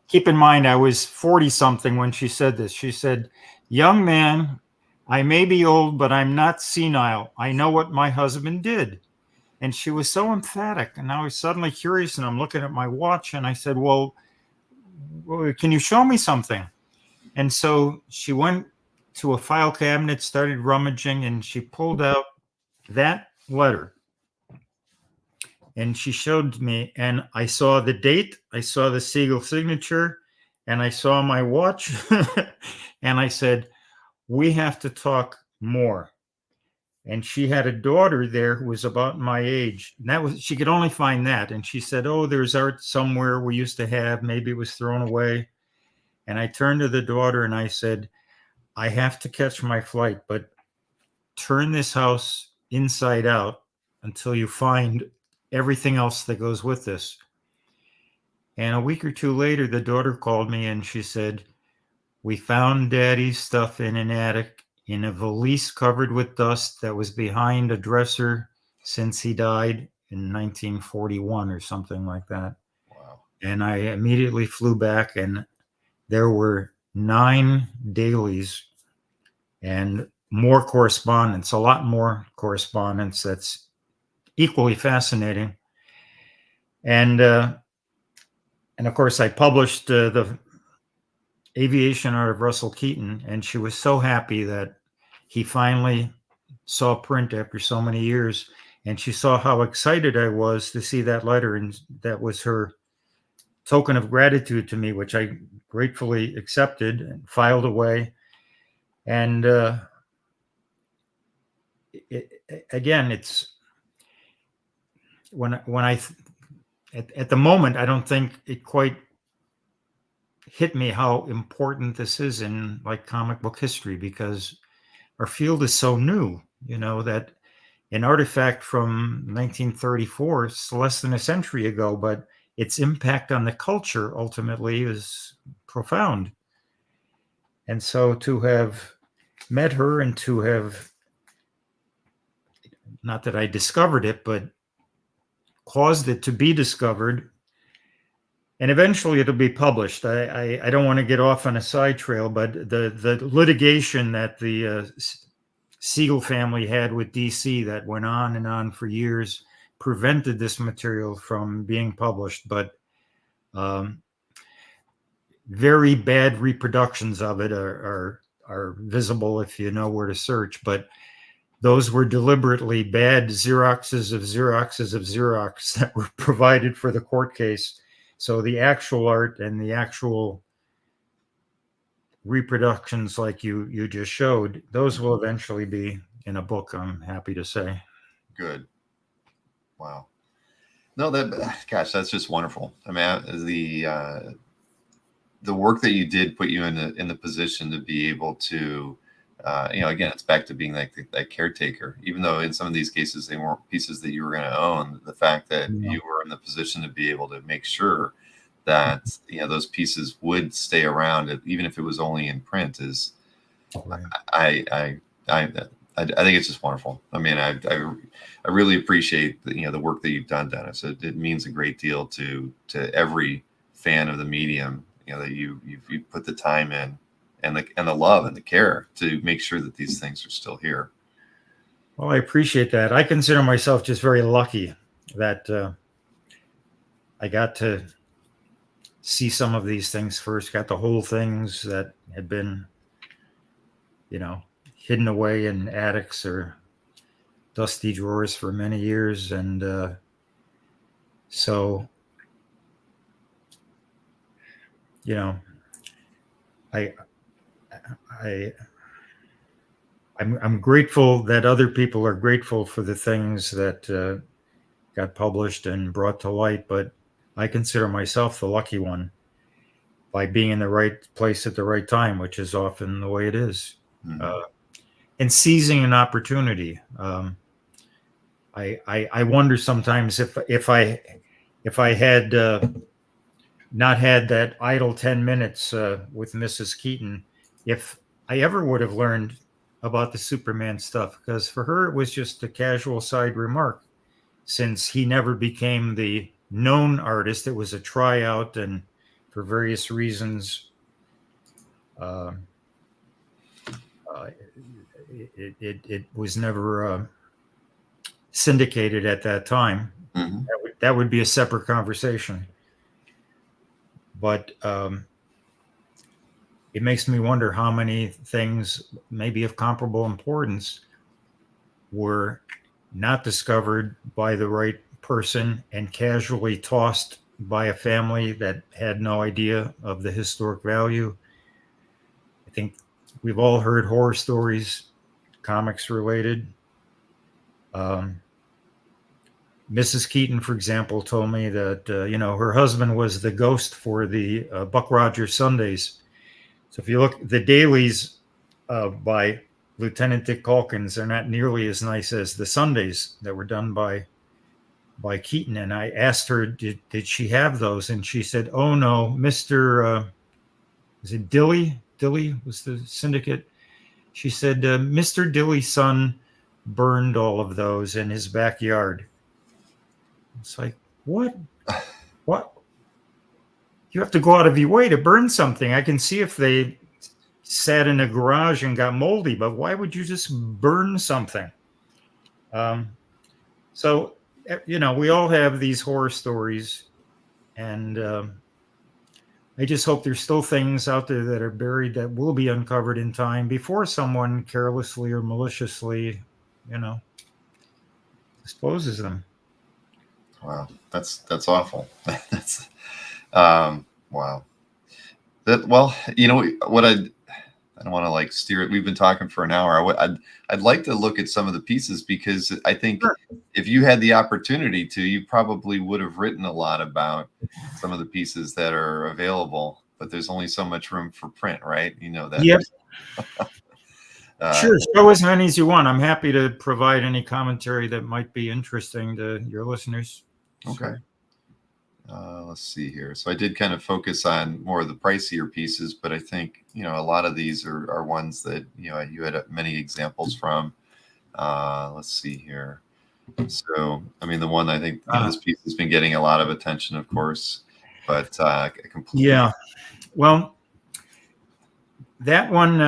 keep in mind, I was 40-something when she said this. She said, young man, I may be old, but I'm not senile. I know what my husband did. And she was so emphatic. And I was suddenly curious, and I'm looking at my watch, and I said, well, can you show me something? And so she went to a file cabinet, started rummaging, and she pulled out that letter. And she showed me, and I saw the date, I saw the Siegel signature, and I saw my watch. And I said, we have to talk more. And she had a daughter there who was about my age. And she could only find that. And she said, oh, there's art somewhere we used to have. Maybe it was thrown away. And I turned to the daughter and I said, I have to catch my flight, but turn this house inside out until you find everything else that goes with this. And a week or two later, the daughter called me and she said, we found Daddy's stuff in an attic in a valise covered with dust that was behind a dresser since he died in 1941 or something like that. Wow. And I immediately flew back, and there were 9 dailies and more correspondence, a lot more correspondence that's equally fascinating. And of course, I published the Aviation Art of Russell Keaton, and she was so happy that he finally saw print after so many years, and she saw how excited I was to see that letter, and that was her token of gratitude to me, which I gratefully accepted and filed away. And again, it's when I at the moment, I don't think it quite hit me how important this is in like comic book history, because our field is so new, that an artifact from 1934 is less than a century ago, but its impact on the culture ultimately is profound. And so to have met her and to have, not that I discovered it, but caused it to be discovered, and eventually it'll be published. I don't want to get off on a side trail, but the litigation that the Siegel family had with DC that went on and on for years prevented this material from being published. But very bad reproductions of it are visible if you know where to search. But those were deliberately bad Xeroxes of Xerox that were provided for the court case. So the actual art and the actual reproductions like you just showed, those will eventually be in a book, I'm happy to say. Good. Wow. No, gosh, that's just wonderful. I mean, the work that you did put you in the position to be able to, again, it's back to being like that caretaker. Even though in some of these cases they weren't pieces that you were going to own, the fact that you were in the position to be able to make sure that those pieces would stay around, even if it was only in print, is right. I think it's just wonderful. I mean, I really appreciate the work that you've done, Dennis. It means a great deal to every fan of the medium. That you put the time in and the love and the care to make sure that these things are still here. Well, I appreciate that. I consider myself just very lucky that I got to see some of these things first, got the whole things that had been, hidden away in attics or dusty drawers for many years. And so, I'm grateful that other people are grateful for the things that got published and brought to light, but I consider myself the lucky one by being in the right place at the right time, which is often the way it is. Mm-hmm. And seizing an opportunity. I wonder sometimes if I had not had that idle 10 minutes with Mrs. Keaton, if I ever would have learned about the Superman stuff, because for her it was just a casual side remark, since he never became the known artist. It was a tryout, and for various reasons, it was never syndicated at that time. Mm-hmm. That would be a separate conversation. But it makes me wonder how many things, maybe of comparable importance, were not discovered by the right person and casually tossed by a family that had no idea of the historic value. I think we've all heard horror stories, comics related. Mrs. Keaton, for example, told me that, her husband was the ghost for the Buck Rogers Sundays. So if you look, the dailies by Lieutenant Dick Calkins are not nearly as nice as the Sundays that were done by Keaton. And I asked her, did she have those? And she said, oh, no, Mr. Was it Dilly? Dilly was the syndicate. She said, Mr. Dilly's son burned all of those in his backyard. It's like, what? What? You have to go out of your way to burn something. I can see if they sat in a garage and got moldy, but why would you just burn something? So, we all have these horror stories, and I just hope there's still things out there that are buried that will be uncovered in time before someone carelessly or maliciously, disposes them. Wow, that's awful. That's wow. What I don't want to steer it. We've been talking for an hour. I'd like to look at some of the pieces, because I think if you had the opportunity to, you probably would have written a lot about some of the pieces that are available, but there's only so much room for print, right? That. Yep. Sure, show as many as you want. I'm happy to provide any commentary that might be interesting to your listeners. Okay. Let's see here. So I did kind of focus on more of the pricier pieces, but I think, a lot of these are ones that, you had many examples from. Let's see here. So, I mean, the one I think this piece has been getting a lot of attention, of course, but completely. Yeah. Well, that one,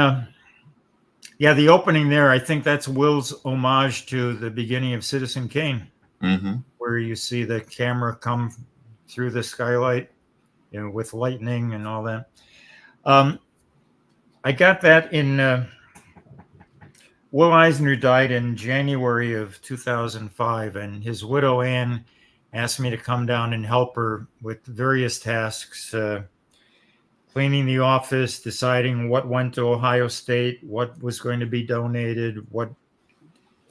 the opening there, I think that's Will's homage to the beginning of Citizen Kane, where you see the camera come through the skylight, with lightning and all that. I got that in. Will Eisner died in January of 2005, and his widow Anne asked me to come down and help her with various tasks, cleaning the office, deciding what went to Ohio State, what was going to be donated,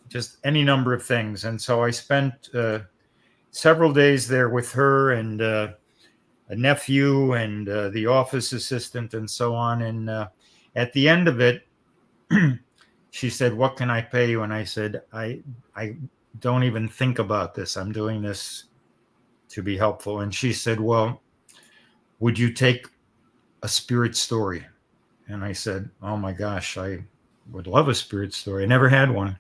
just any number of things. And so I spent several days there with her and a nephew and the office assistant and so on. And at the end of it, she said, "What can I pay you?" And I said, I don't even think about this. I'm doing this to be helpful. And she said, "Well, would you take a spirit story?" And I said, "Oh my gosh, I would love a spirit story." I never had one,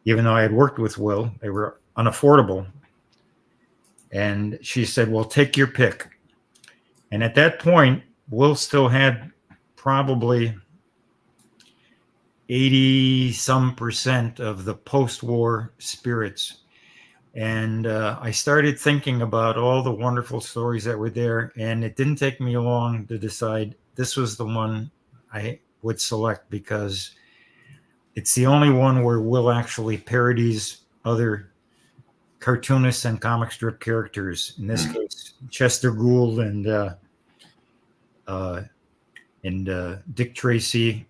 even though I had worked with Will. They were unaffordable. And she said, "Well, take your pick." And at that point, Will still had probably 80% of the post-war spirits. And I started thinking about all the wonderful stories that were there. And it didn't take me long to decide this was the one I would select, because it's the only one where Will actually parodies other cartoonists and comic strip characters. In this case, Chester Gould and Dick Tracy,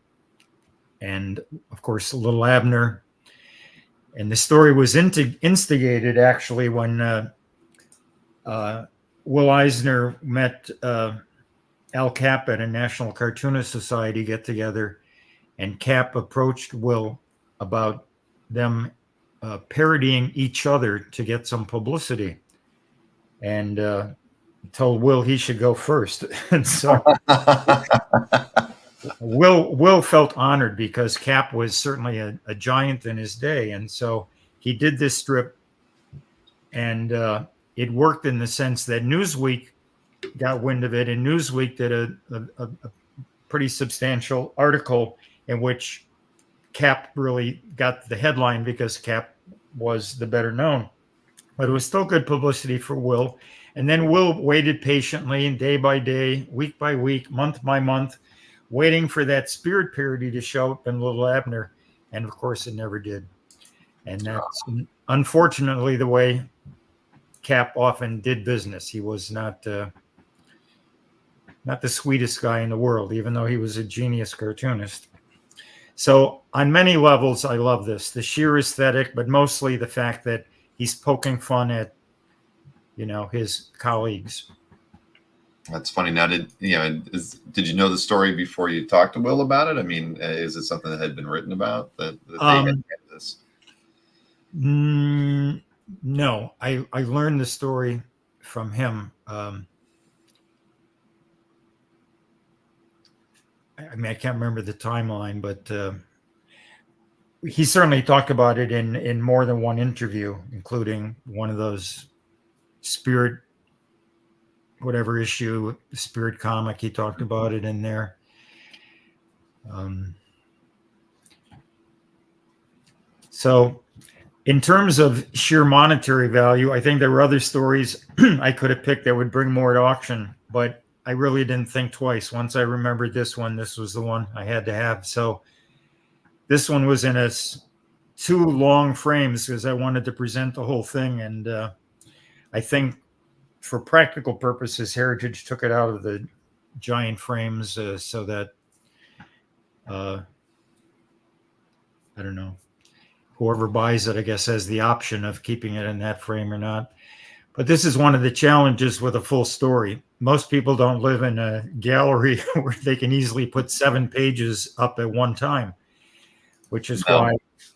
and of course, Little Abner. And the story was instigated actually when Will Eisner met Al Cap at a National Cartoonist Society get-together, and Cap approached Will about them parodying each other to get some publicity, and told Will he should go first. And so Will felt honored, because Cap was certainly a giant in his day. And so he did this strip, and it worked in the sense that Newsweek got wind of it, and Newsweek did a pretty substantial article in which Cap really got the headline, because Cap was the better known. But it was still good publicity for Will. And then Will waited patiently, and day by day, week by week, month by month, waiting for that spirit parody to show up in Little Abner. And of course, it never did. And that's unfortunately the way Cap often did business. He was not the sweetest guy in the world, even though he was a genius cartoonist. So on many levels, I love this, the sheer aesthetic, but mostly the fact that he's poking fun at, his colleagues. That's funny. Now, did you know the story before you talked to Will about it? I mean, is it something that had been written about that they had this? No, I learned the story from him. I can't remember the timeline, but he certainly talked about it in more than one interview, including one of those spirit, whatever issue, spirit comic. He talked about it in there. So in terms of sheer monetary value, I think there were other stories I could have picked that would bring more at auction, but I really didn't think twice. Once I remembered this one, this was the one I had to have. So this one was in 2 long frames, because I wanted to present the whole thing. And I think for practical purposes, Heritage took it out of the giant frames so that, I don't know, whoever buys it, I guess, has the option of keeping it in that frame or not. But this is one of the challenges with a full story. Most people don't live in a gallery where they can easily put 7 pages up at one time, which is why.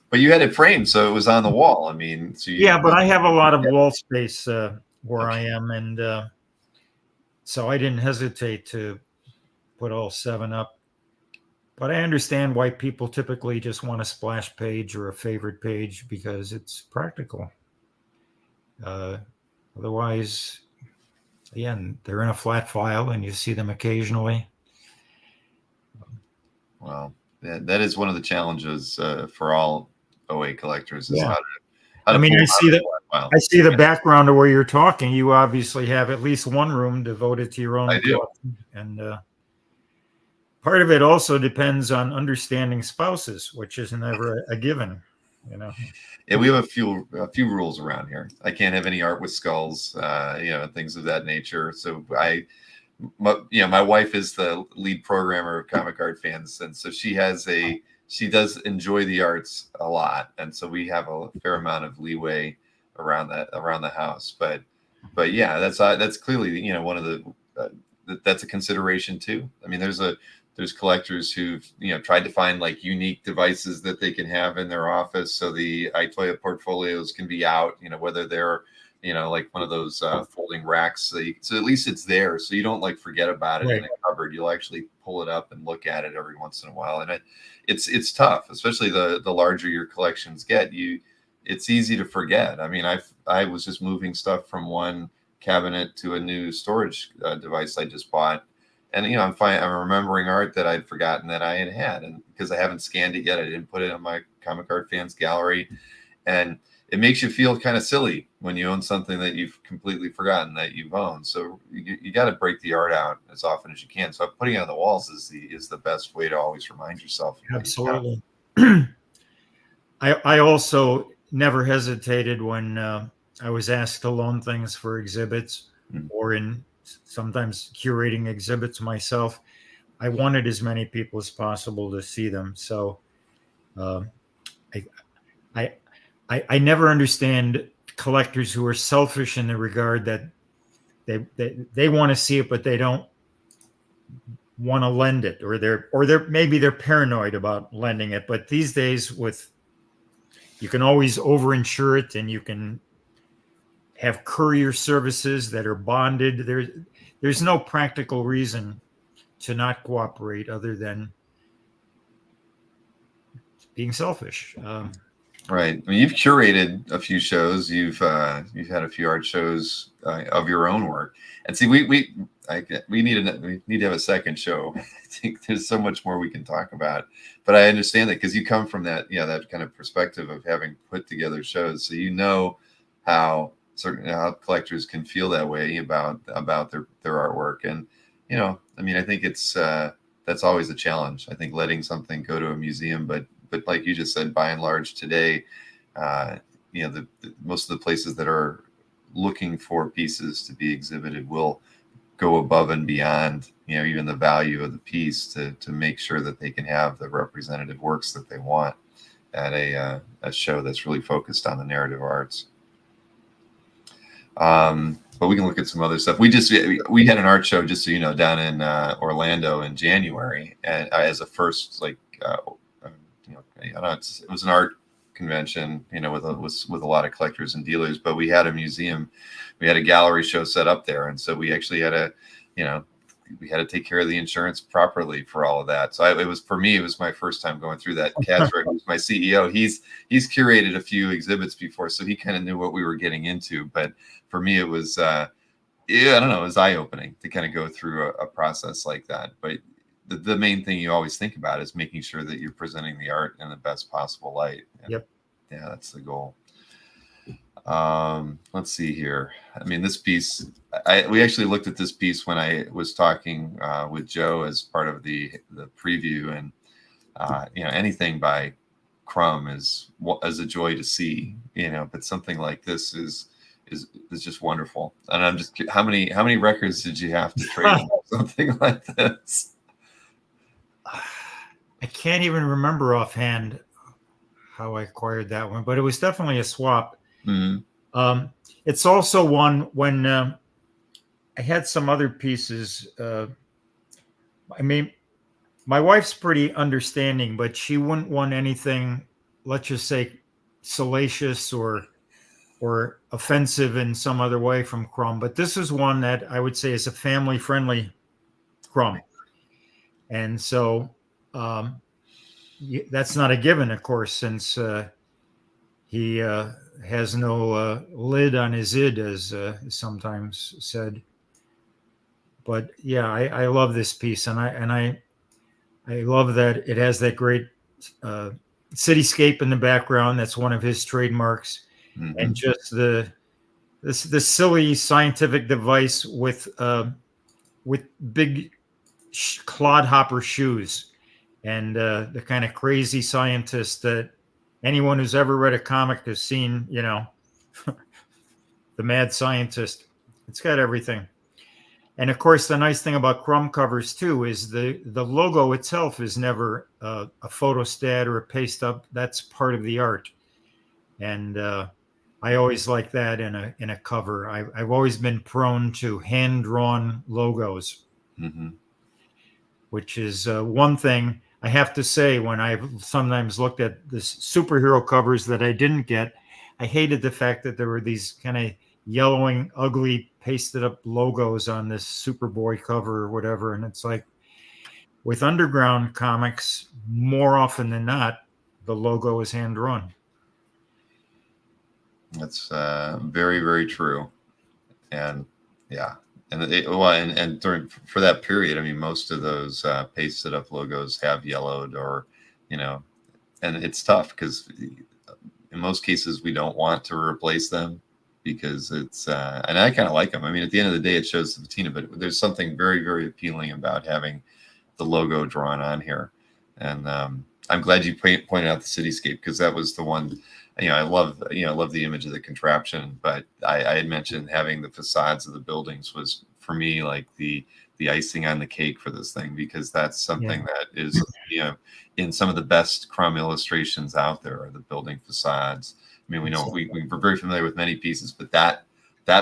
But you had it framed, so it was on the wall. I mean, but I have a lot of wall space where I am, and so I didn't hesitate to put all 7 up. But I understand why people typically just want a splash page or a favorite page, because it's practical. Otherwise, Yeah, and they're in a flat file, and you see them occasionally. Well, that is one of the challenges for all OA collectors is Yeah. how to I mean, pull I out see of that. the flat file. I see the background of where you're talking. You obviously have at least one room devoted to your own I do. collection, and part of it also depends on understanding spouses, which is never a given. You know. Yeah, we have a few rules around here. I can't have any art with skulls, things of that nature. So my wife is the lead programmer of Comic Art Fans, and so she does enjoy the arts a lot, and so we have a fair amount of leeway around the house. But yeah, that's clearly one of that's a consideration too. I mean, there's collectors who've tried to find like unique devices that they can have in their office so the iToya portfolios can be out, whether they're like one of those folding racks. So at least it's there, so you don't like forget about it Right. in a cupboard. You'll actually pull it up and look at it every once in a while, and it's tough, especially the larger your collections get. It's easy to forget. I mean, I was just moving stuff from one cabinet to a new storage device I just bought. And I'm remembering art that I'd forgotten that I had, and because I haven't scanned it yet, I didn't put it on my Comic Art Fans gallery, and it makes you feel kind of silly when you own something that you've completely forgotten that you've owned. So you got to break the art out as often as you can. So putting it on the walls is the best way to always remind yourself. Absolutely. I also never hesitated when I was asked to loan things for exhibits or in sometimes curating exhibits myself. I wanted as many people as possible to see them. So I never understand collectors who are selfish in the regard that they want to see it, but they don't want to lend it, or they're paranoid about lending it. But these days, you can always overinsure it, and you can have courier services that are bonded. There's no practical reason to not cooperate other than being selfish. Right. I mean, you've curated a few shows. You've had a few art shows of your own work. And see, we need to have a second show. I think there's so much more we can talk about. But I understand that because you come from that that kind of perspective of having put together shows, so how how collectors can feel that way about their artwork. And I mean, I think it's that's always a challenge. I think letting something go to a museum, but like you just said, by and large today, most of the places that are looking for pieces to be exhibited will go above and beyond, even the value of the piece to make sure that they can have the representative works that they want at a show that's really focused on the narrative arts. But we can look at some other stuff. We had an art show, just so you know, down in Orlando in January, and as a first it was an art convention, with a lot of collectors and dealers, but we had a museum, we had a gallery show set up there, and so we actually had we had to take care of the insurance properly for all of that. So it was my first time going through that. Kazra, who's my CEO, he's curated a few exhibits before, so he kind of knew what we were getting into. But for me, it was I don't know, it was eye-opening to kind of go through a process like that. But the main thing you always think about is making sure that you're presenting the art in the best possible light. And Yep. Yeah, that's the goal. Let's see here. I mean, this piece, we actually looked at this piece when I was talking with Joe as part of the preview, and anything by Crum is a joy to see. But something like this is just wonderful. And I'm just, how many records did you have to trade something like this? I can't even remember offhand how I acquired that one, but it was definitely a swap. Mm-hmm. It's also one when I had some other pieces. I mean, my wife's pretty understanding, but she wouldn't want anything, let's just say, salacious or offensive in some other way from Crum. But this is one that I would say is a family-friendly Crum. And so that's not a given, of course, since he has no lid on his id, as sometimes said. But yeah, I love this piece, and I love that it has that great cityscape in the background. That's one of his trademarks, and just the silly scientific device with big clodhopper shoes, and the kind of crazy scientist that anyone who's ever read a comic has seen. The mad scientist. It's got everything. And of course, the nice thing about Crum covers too is the logo itself is never a photostat or a paste up. That's part of the art, and I always like that in a cover. I've always been prone to hand drawn logos, which is one thing I have to say. When I've sometimes looked at the superhero covers that I didn't get, I hated the fact that there were these kind of yellowing, ugly, pasted up logos on this Superboy cover or whatever. And it's like, with Underground Comix, more often than not, the logo is hand drawn. That's very, very true. And yeah, and during for that period, I mean, most of those pasted up logos have yellowed, or and it's tough because in most cases we don't want to replace them, because it's and I kind of like them. I mean, at the end of the day, it shows the patina, but there's something very, very appealing about having the logo drawn on here. And I'm glad you pointed out the cityscape, because that was the one. I love the image of the contraption, but I had mentioned having the facades of the buildings was, for me, like the icing on the cake for this thing, because that's something that is in some of the best Crum illustrations out there are the building facades. I mean, we're very familiar with many pieces, but that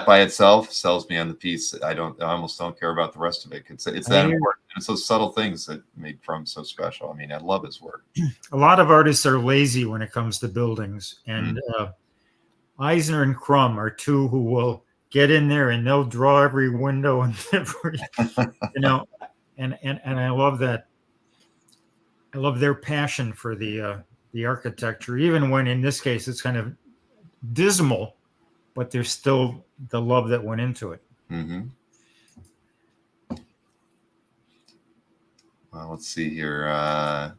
by itself sells me on the piece. I almost don't care about the rest of it. It's that important. It's those subtle things that make Crum so special. I mean, I love his work. A lot of artists are lazy when it comes to buildings, and Eisner and Crum are two who will get in there and they'll draw every window and every, and I love that. I love their passion for the architecture, even when in this case it's kind of dismal, but there's still the love that went into it. Well, let's see here.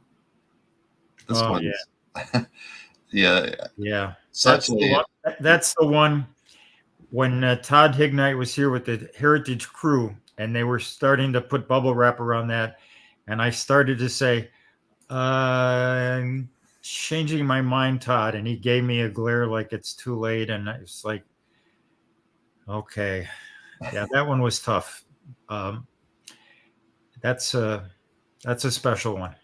This one, that's the one when Todd Hignite was here with the Heritage crew, and they were starting to put bubble wrap around that, and I started to say, I'm changing my mind, Todd, and he gave me a glare like it's too late, and I was like, okay, yeah, that one was tough. That's a special one.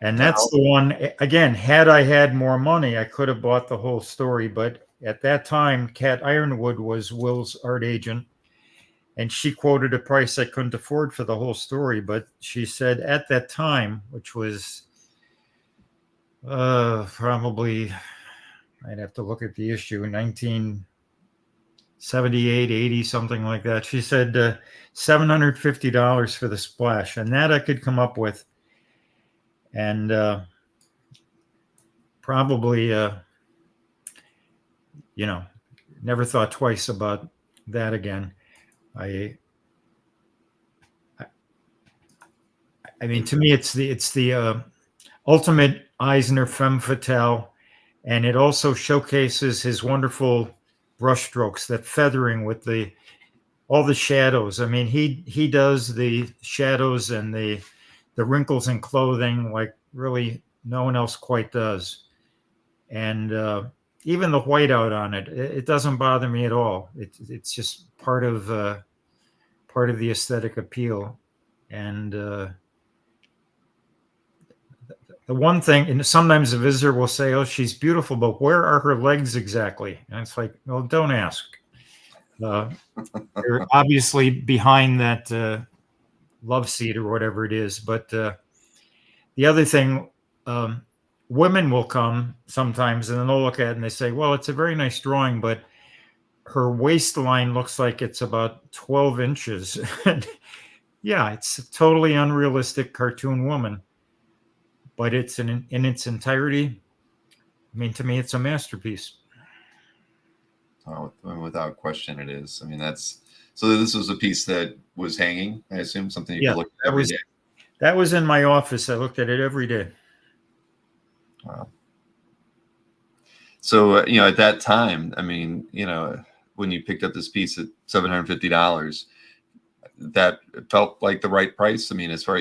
And that's the one, again, had I had more money, I could have bought the whole story. But at that time, Kat Ironwood was Will's art agent, and she quoted a price I couldn't afford for the whole story. But she said at that time, which was probably, I'd have to look at the issue, 1978, 80, something like that. She said $750 for the splash, and that I could come up with. And probably, never thought twice about that again. I mean, to me, it's the ultimate Eisner femme fatale, and it also showcases his wonderful brushstrokes, that feathering with all the shadows. I mean, he does the shadows and the wrinkles in clothing like really no one else quite does. And even the whiteout on it doesn't bother me at all. It's just part of the aesthetic appeal. And the one thing, and sometimes a visitor will say, oh, she's beautiful, but where are her legs exactly? And it's like, well, don't ask. They're obviously behind that love seat or whatever it is. But the other thing, women will come sometimes and then they'll look at it and they say, well, it's a very nice drawing, but her waistline looks like it's about 12 inches. Yeah, it's a totally unrealistic cartoon woman, but it's in its entirety. I mean, to me, it's a masterpiece. Oh, without question, it is. I mean, that's So this was a piece that was hanging, I assume, something you Yeah, could look at every day. That was in my office. I looked at it every day. Wow. So, at that time, I mean, when you picked up this piece at $750, that felt like the right price. I mean, as far,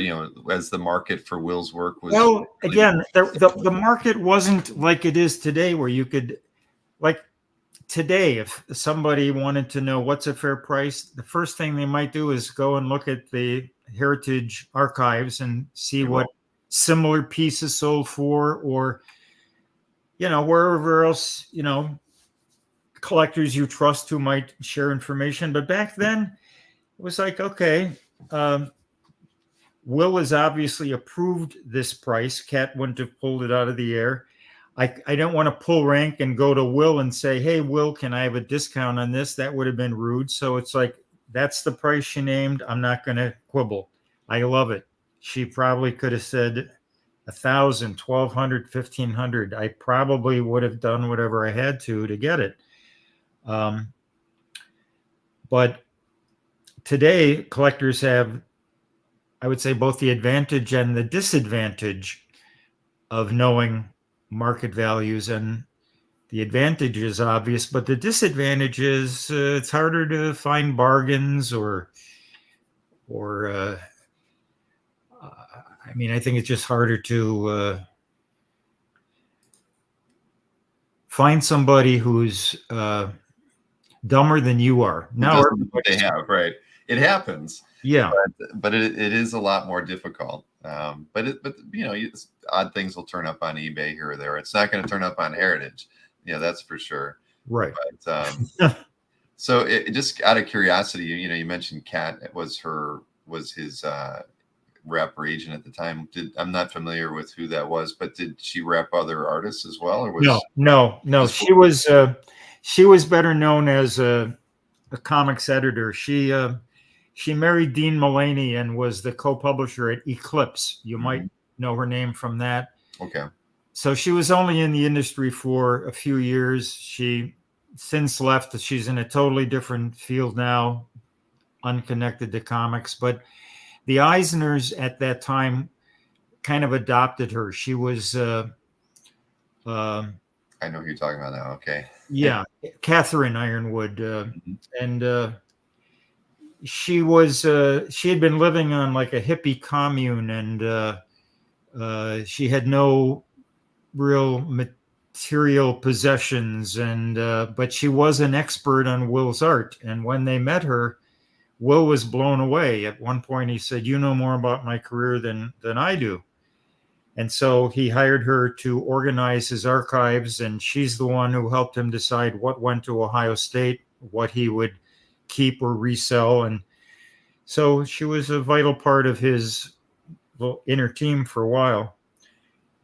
as the market for Will's work was. Well, again, the market wasn't like it is today, where you could, like today, if somebody wanted to know what's a fair price, the first thing they might do is go and look at the heritage archives and see what similar pieces sold for, or, wherever else, collectors you trust who might share information. But back then it was like, okay, Will has obviously approved this price. Cat wouldn't have pulled it out of the air. I don't want to pull rank and go to Will and say, hey, Will, can I have a discount on this? That would have been rude. So it's like, that's the price she named. I'm not going to quibble. I love it. She probably could have said 1,000, 1,200, 1,500. I probably would have done whatever I had to get it. But today, collectors have, I would say, both the advantage and the disadvantage of knowing market values. And the advantage is obvious, but the disadvantage is it's harder to find bargains, or I mean, I think it's just harder to find somebody who's dumber than you are. Now they have, right? It happens. Yeah, but it is a lot more difficult. But odd things will turn up on eBay here or there. It's not going to turn up on Heritage. That's for sure. Right. But, so just out of curiosity, you mentioned Cat was his rep or agent at the time. I'm not familiar with who that was, but did she rep other artists as well, or was no? She was better known as a comics editor. She married Dean Mullaney and was the co-publisher at Eclipse. You might know her name from that. Okay. So she was only in the industry for a few years. She since left. She's in a totally different field now, unconnected to comics. But the Eisners at that time kind of adopted her. She was... I know who you're talking about now. Okay. Yeah, Catherine Ironwood. And she had been living on like a hippie commune, and she had no real material possessions, and but she was an expert on Will's art. And when they met her, Will was blown away. At one point he said, you know more about my career than I do. And so he hired her to organize his archives, and she's the one who helped him decide what went to Ohio State, what he would keep or resell. And so she was a vital part of his little inner team for a while.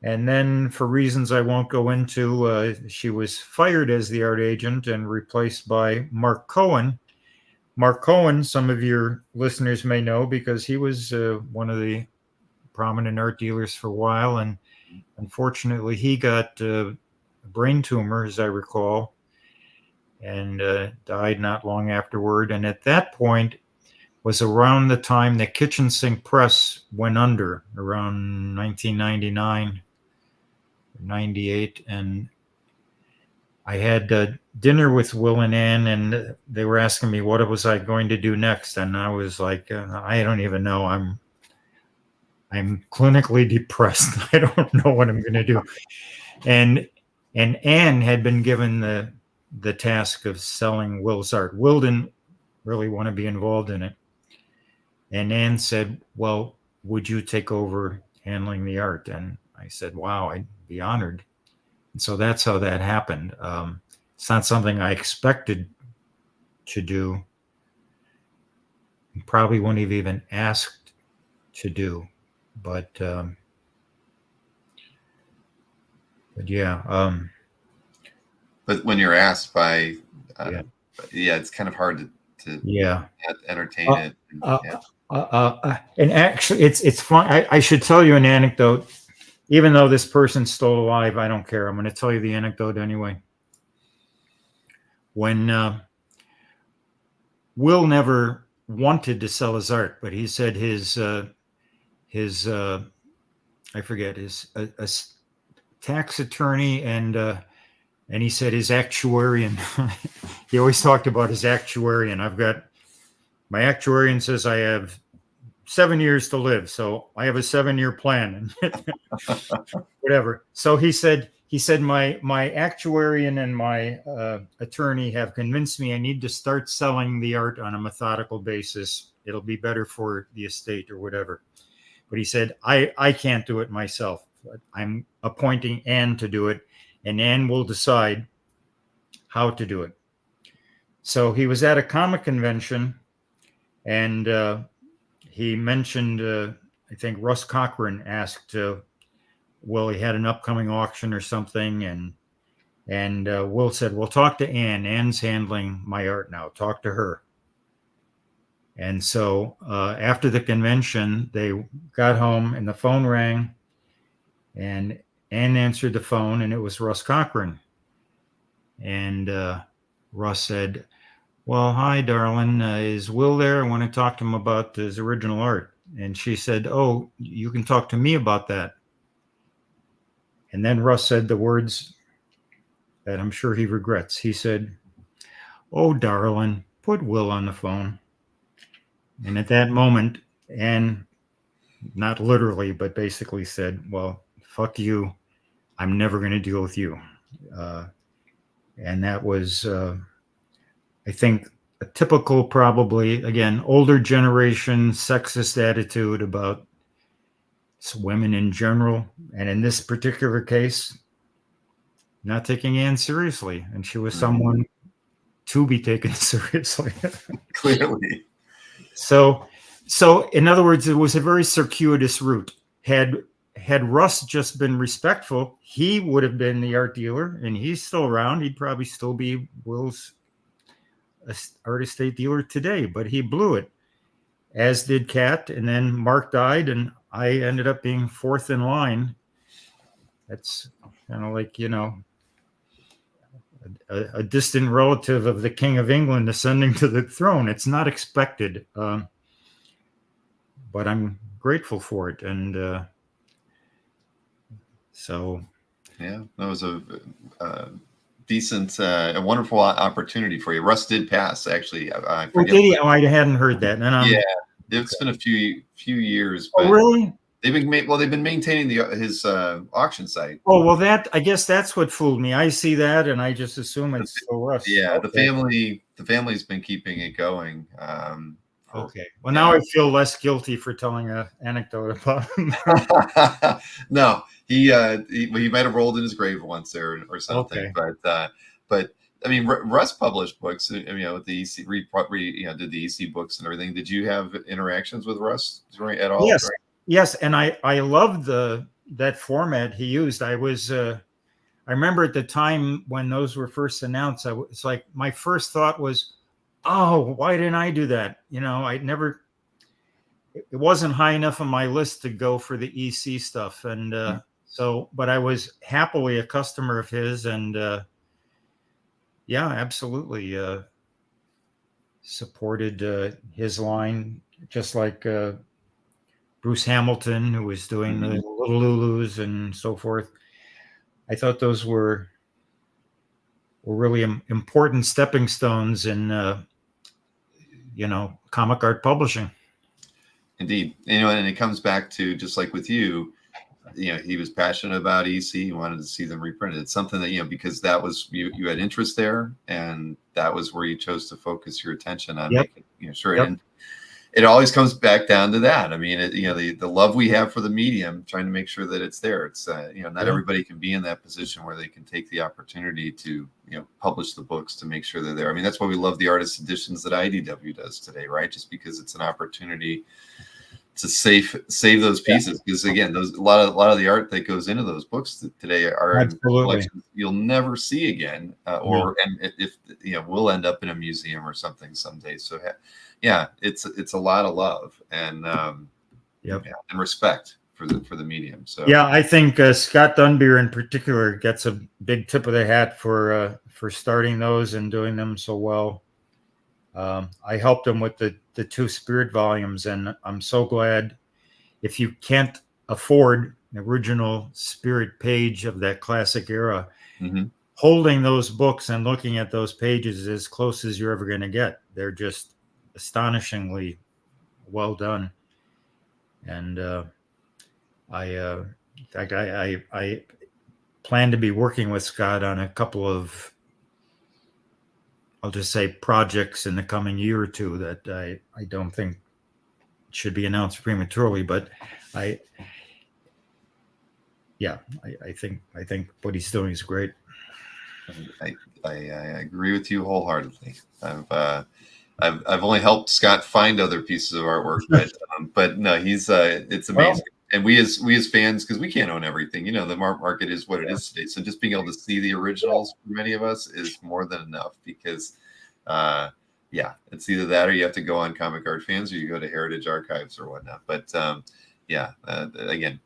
And then, for reasons I won't go into, she was fired as the art agent and replaced by Mark Cohen. Mark Cohen, some of your listeners may know, because he was one of the prominent art dealers for a while, and unfortunately he got a brain tumor, as I recall, and died not long afterward. And at that point was around the time that Kitchen Sink Press went under, around 1999, 98. And I had dinner with Will and Ann, and they were asking me what was I going to do next, and I was like, I don't even know. I'm clinically depressed. I don't know what I'm going to do. And Ann had been given the task of selling Will's art. Will didn't really want to be involved in it. And Ann said, well, would you take over handling the art? And I said, wow, I'd be honored. And so that's how that happened. It's not something I expected to do. Probably wouldn't have even asked to do. But yeah. But when you're asked by, it's kind of hard to entertain it. And actually, it's fun. I should tell you an anecdote. Even though this person's still alive, I don't care. I'm going to tell you the anecdote anyway. When Will never wanted to sell his art, but he said his I forget, his a tax attorney and he said his actuarian. He always talked about his actuarian. My actuarian says I have 7 years to live, so I have a 7-year plan, and whatever. So he said my actuarian and my attorney have convinced me I need to start selling the art on a methodical basis. It'll be better for the estate or whatever. But he said, I can't do it myself. I'm appointing Anne to do it, and Anne will decide how to do it. So he was at a comic convention, and he mentioned, I think Russ Cochran asked, Will, he had an upcoming auction or something, and Will said, well, talk to Anne. Anne's handling my art now. Talk to her. And so after the convention, they got home and the phone rang, and Anne answered the phone, and it was Russ Cochran. And Russ said, well, hi, darling. Is Will there? I want to talk to him about his original art. And she said, oh, you can talk to me about that. And then Russ said the words that I'm sure he regrets. He said, oh, darling, put Will on the phone. And at that moment, Anne, not literally, but basically said, well, fuck you. I'm never going to deal with you. And that was, I think, a typical, probably, again, older generation sexist attitude about women in general. And in this particular case, not taking Anne seriously. And she was someone to be taken seriously. Clearly. So in other words, it was a very circuitous route. Had Russ just been respectful, he would have been the art dealer, and he's still around. He'd probably still be Will's art estate dealer today, but he blew it, as did Kat. And then Mark died, and I ended up being fourth in line. That's kind of like, a distant relative of the King of England ascending to the throne. It's not expected, but I'm grateful for it. And so, yeah, that was a decent, a wonderful opportunity for you. Russ did pass, actually. I forget. Did he? Oh, I hadn't heard that. Yeah, it's been a few years. But really? They've been maintaining his auction site. Oh, well, I guess that's what fooled me. I see that, and I just assume it's still Russ. Yeah, okay. The family's been keeping it going. Okay. Well, now I feel less guilty for telling an anecdote about him. No, he might have rolled in his grave once there or something. Okay. But I mean, Russ published books. With the EC, did the EC books and everything. Did you have interactions with Russ at all? Yes. Yes, and I loved that format he used. I remember at the time when those were first announced, it's like my first thought was, oh, why didn't I do that? It wasn't high enough on my list to go for the EC stuff. And but I was happily a customer of his, and yeah, absolutely supported his line, just like Bruce Hamilton, who was doing the Little Lulus and so forth. I thought those were really important stepping stones in, comic art publishing. Indeed. And it comes back to, just like with you, he was passionate about EC. He wanted to see them reprinted. It's something that, because that was, you had interest there, and that was where you chose to focus your attention on. Yep. Making, sure. Yep. And it always comes back down to that. I mean, the love we have for the medium, trying to make sure that it's there. It's, not everybody can be in that position where they can take the opportunity to, publish the books to make sure they're there. I mean, that's why we love the artist editions that IDW does today, right? Just because it's an opportunity to save those pieces. Because again, a lot of the art that goes into those books today are in collections you'll never see again, and if will end up in a museum or something someday. So yeah, it's a lot of love and and respect for the medium. So yeah, I think Scott Dunbier in particular gets a big tip of the hat for starting those and doing them so well. I helped him with the 2 Spirit volumes, and I'm so glad. If you can't afford the original Spirit page of that classic era, Mm-hmm. holding those books and looking at those pages is as close as you're ever going to get. They're just astonishingly well done. And I plan to be working with Scott on a couple of, I'll just say, projects in the coming year or two that I don't think should be announced prematurely, but I think what he's doing is great. I agree with you wholeheartedly. I've only helped Scott find other pieces of artwork, but no, he's it's amazing. Well, and we as fans, because we can't own everything, the market is what it is today. So just being able to see the originals for many of us is more than enough, because it's either that or you have to go on Comic Art Fans, or you go to Heritage Archives or whatnot. But again.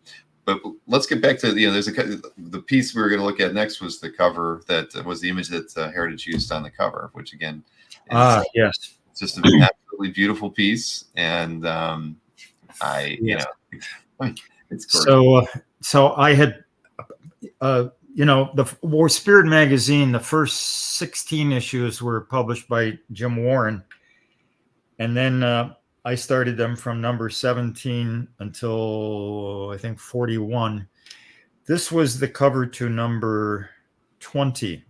But let's get back to, there's the piece we were going to look at next was the cover, that was the image that Heritage used on the cover, which again is yes, just an absolutely beautiful piece. And it's gorgeous. So I had, the War Spirit magazine, the first 16 issues were published by Jim Warren. And then I started them from number 17 until I think 41. This was the cover to number 20.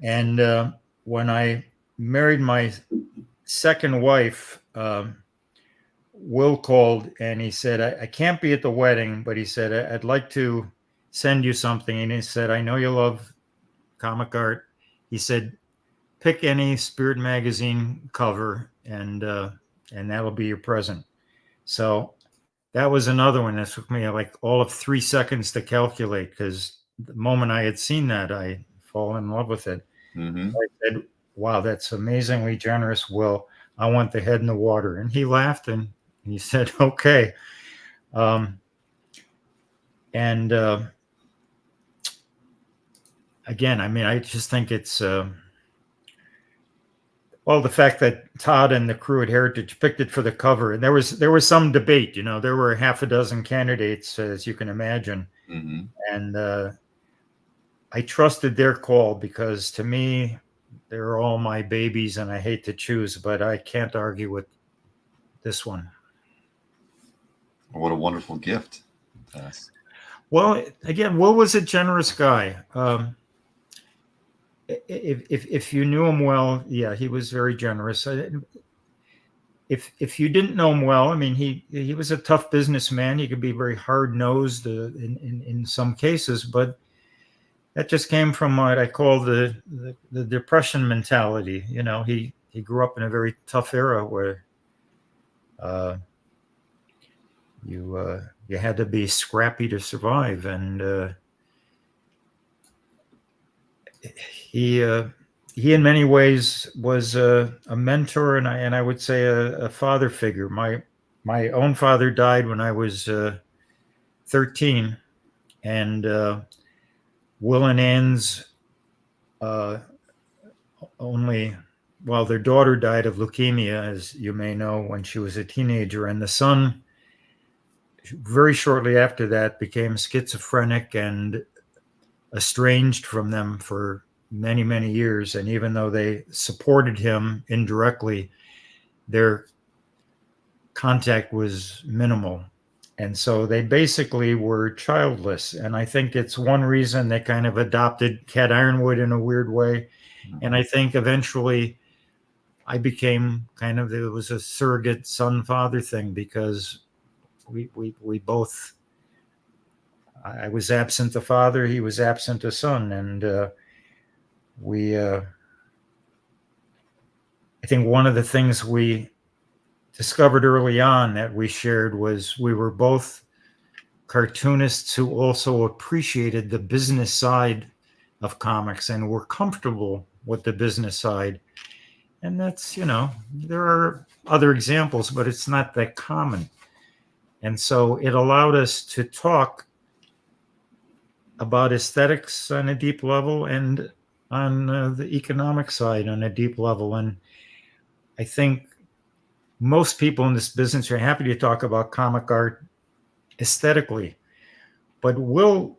And when I married my second wife, Will called and he said, I can't be at the wedding, but he said, I'd like to send you something. And he said, I know you love comic art. He said, pick any Spirit magazine cover and that'll be your present. So that was another one that took me like all of 3 seconds to calculate, because the moment I had seen that, I fall in love with it. Mm-hmm. I said, wow, that's amazingly generous, Will. I want the head in the water. And he laughed and he said, okay. Again, I mean, I just think it's, well, the fact that Todd and the crew at Heritage picked it for the cover, and there was some debate, there were half a dozen candidates, as you can imagine. Mm-hmm. And I trusted their call, because to me, they're all my babies and I hate to choose, but I can't argue with this one. What a wonderful gift. Yes. Well, again, Will was a generous guy. If you knew him well, yeah, he was very generous. If you didn't know him well, I mean, he was a tough businessman. He could be very hard-nosed in some cases, but that just came from what I call the Depression mentality. He grew up in a very tough era where you had to be scrappy to survive, and he in many ways was a mentor, and I would say a father figure. My own father died when I was 13, and Will and Ann's their daughter died of leukemia, as you may know, when she was a teenager, and the son very shortly after that became schizophrenic and estranged from them for many, many years. And even though they supported him indirectly, their contact was minimal. And so they basically were childless. And I think it's one reason they kind of adopted Cat Ironwood in a weird way. And I think eventually I became it was a surrogate son-father thing, because we both, I was absent a father, he was absent a son. And I think one of the things we discovered early on that we shared was we were both cartoonists who also appreciated the business side of comics and were comfortable with the business side. And that's, there are other examples, but it's not that common. And so it allowed us to talk about aesthetics on a deep level and on the economic side on a deep level. And I think most people in this business are happy to talk about comic art aesthetically, but will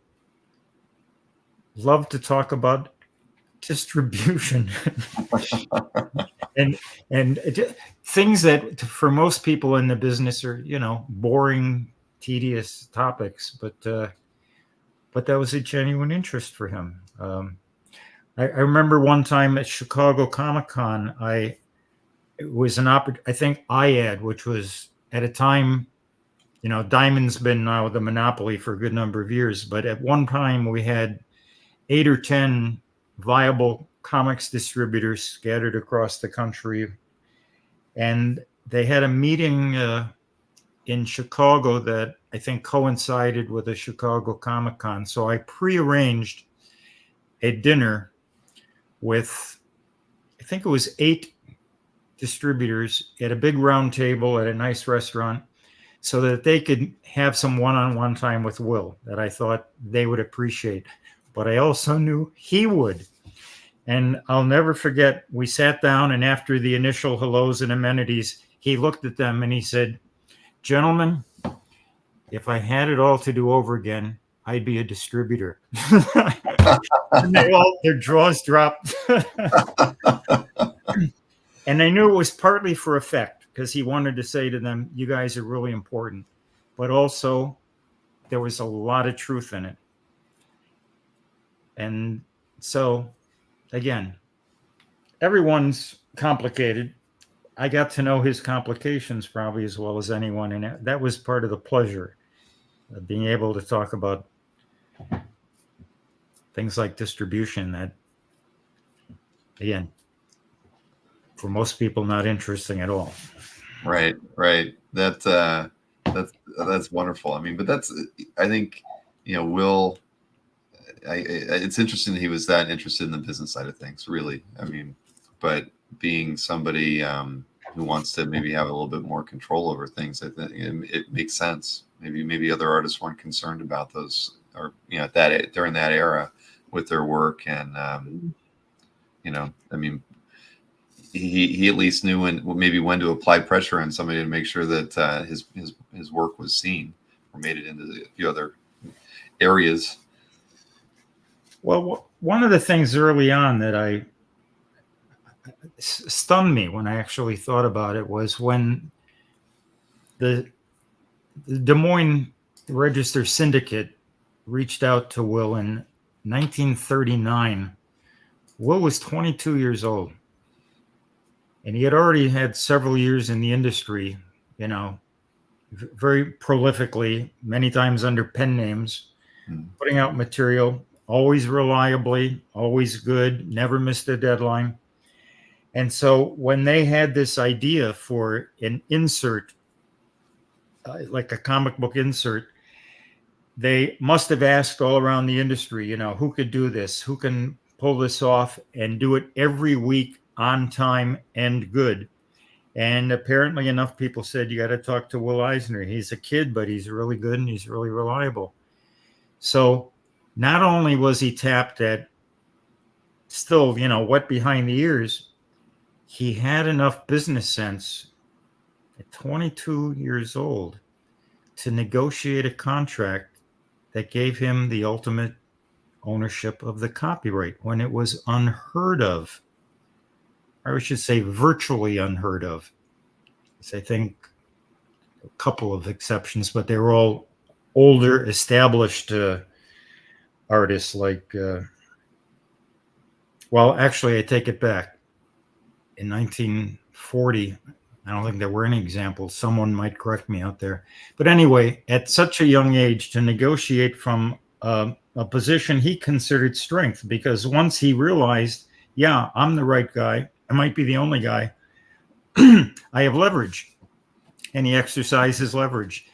love to talk about distribution and things that for most people in the business are, boring, tedious topics, but that was a genuine interest for him. I remember one time at Chicago Comic-Con, it was I think IAD, which was at a time, Diamond's been now the monopoly for a good number of years, but at one time we had 8 or 10 viable comics distributors scattered across the country. And they had a meeting in Chicago that I think coincided with a Chicago Comic-Con. So I prearranged a dinner with, I think it was 8 distributors at a big round table at a nice restaurant so that they could have some one-on-one time with Will that I thought they would appreciate. But I also knew he would. And I'll never forget, we sat down, and after the initial hellos and amenities, he looked at them and he said, "Gentlemen, if I had it all to do over again, I'd be a distributor." And their jaws dropped. And I knew it was partly for effect, because he wanted to say to them, "You guys are really important." But also, there was a lot of truth in it. And so, again, everyone's complicated. I got to know his complications probably as well as anyone, and that was part of the pleasure of being able to talk about things like distribution that, again, for most people, not interesting at all. Right. That's wonderful. I mean, but I think, Will, it's interesting that he was that interested in the business side of things, really. I mean, but being somebody who wants to maybe have a little bit more control over things, I think it makes sense. Maybe other artists weren't concerned about those, or during that era with their work, and I mean, he at least knew when to apply pressure on somebody to make sure that his work was seen or made it into a few other areas. Well, one of the things early on that stunned me when I actually thought about it was when the Des Moines Register Syndicate reached out to Will in 1939. Will was 22 years old, and he had already had several years in the industry, very prolifically, many times under pen names, putting out material, always reliably, always good, never missed a deadline. And so when they had this idea for an insert, like a comic book insert, they must have asked all around the industry, who could do this, who can pull this off and do it every week on time and good. And apparently enough people said, "You got to talk to Will Eisner. He's a kid, but he's really good and he's really reliable." So not only was he tapped at still, wet behind the ears, he had enough business sense at 22 years old to negotiate a contract that gave him the ultimate ownership of the copyright when it was unheard of. Or I should say virtually unheard of. I think a couple of exceptions, but they were all older, established artists like, actually, I take it back. In 1940, I don't think there were any examples. Someone might correct me out there. But anyway, at such a young age, to negotiate from a position he considered strength, because once he realized, yeah, I'm the right guy, I might be the only guy, I have leverage. And he exercised his leverage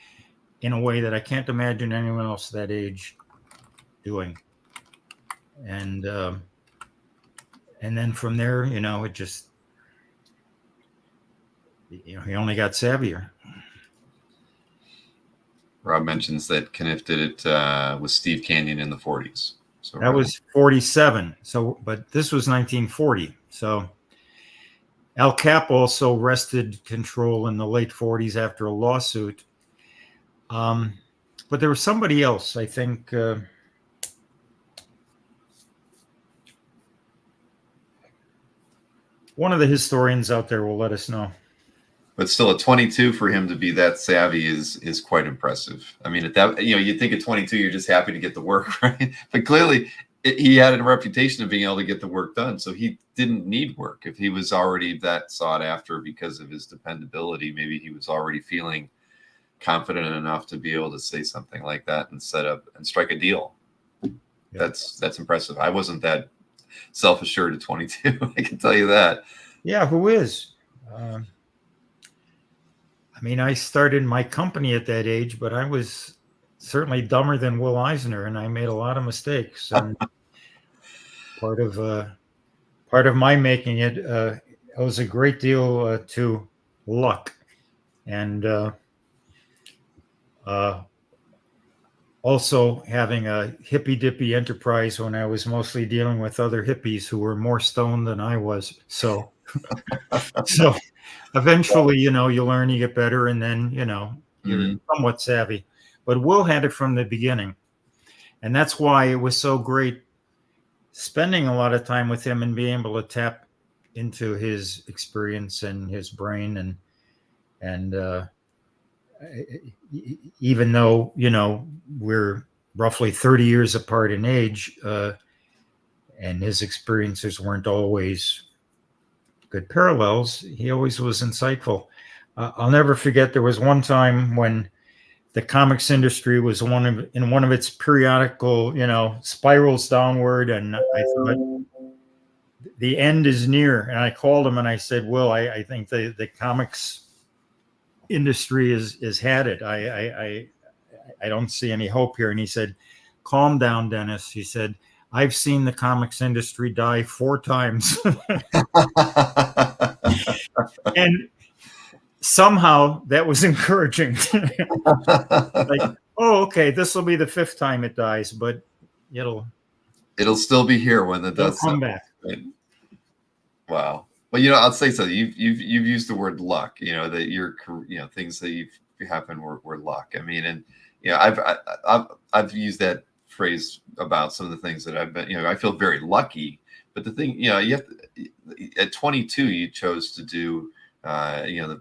in a way that I can't imagine anyone else that age doing. And then from there, it just, he only got savvier. Rob mentions that Kniff did it with Steve Canyon in the 40s. So that was 47. So, but this was 1940. So Al Cap also wrested control in the late 40s after a lawsuit. But there was somebody else, I think. One of the historians out there will let us know. But still, at 22, for him to be that savvy is quite impressive. I mean, at that, you think at 22 you're just happy to get the work, right? But clearly, he had a reputation of being able to get the work done, so he didn't need work. If he was already that sought after because of his dependability, maybe he was already feeling confident enough to be able to say something like that and set up and strike a deal. Yeah. That's impressive. I wasn't that self-assured at 22. I can tell you that. Yeah, who is? I mean, I started my company at that age, but I was certainly dumber than Will Eisner, and I made a lot of mistakes. And part of my making it owes a great deal to luck, and also having a hippy dippy enterprise when I was mostly dealing with other hippies who were more stoned than I was. So, so eventually, you learn, you get better, and then, you're somewhat savvy. But Will had it from the beginning. And that's why it was so great spending a lot of time with him and being able to tap into his experience and his brain. And even though, we're roughly 30 years apart in age, and his experiences weren't always good parallels, he always was insightful. I'll never forget, there was one time when the comics industry was in one of its periodical, spirals downward, and I thought the end is near. And I called him and I said, Will, I think the comics industry is had it. I don't see any hope here. And he said, calm down, Dennis. He said, I've seen the comics industry die 4 times. And somehow that was encouraging. Like, oh, okay, this will be the 5th time it dies, but it'll still be here when it does come back. Right? Wow. Well, I'll say so. You've used the word luck. That your things that you've happened were luck. I mean, and I've used that phrase about some of the things that I've been. I feel very lucky. But the thing, you have to, at 22, you chose to do,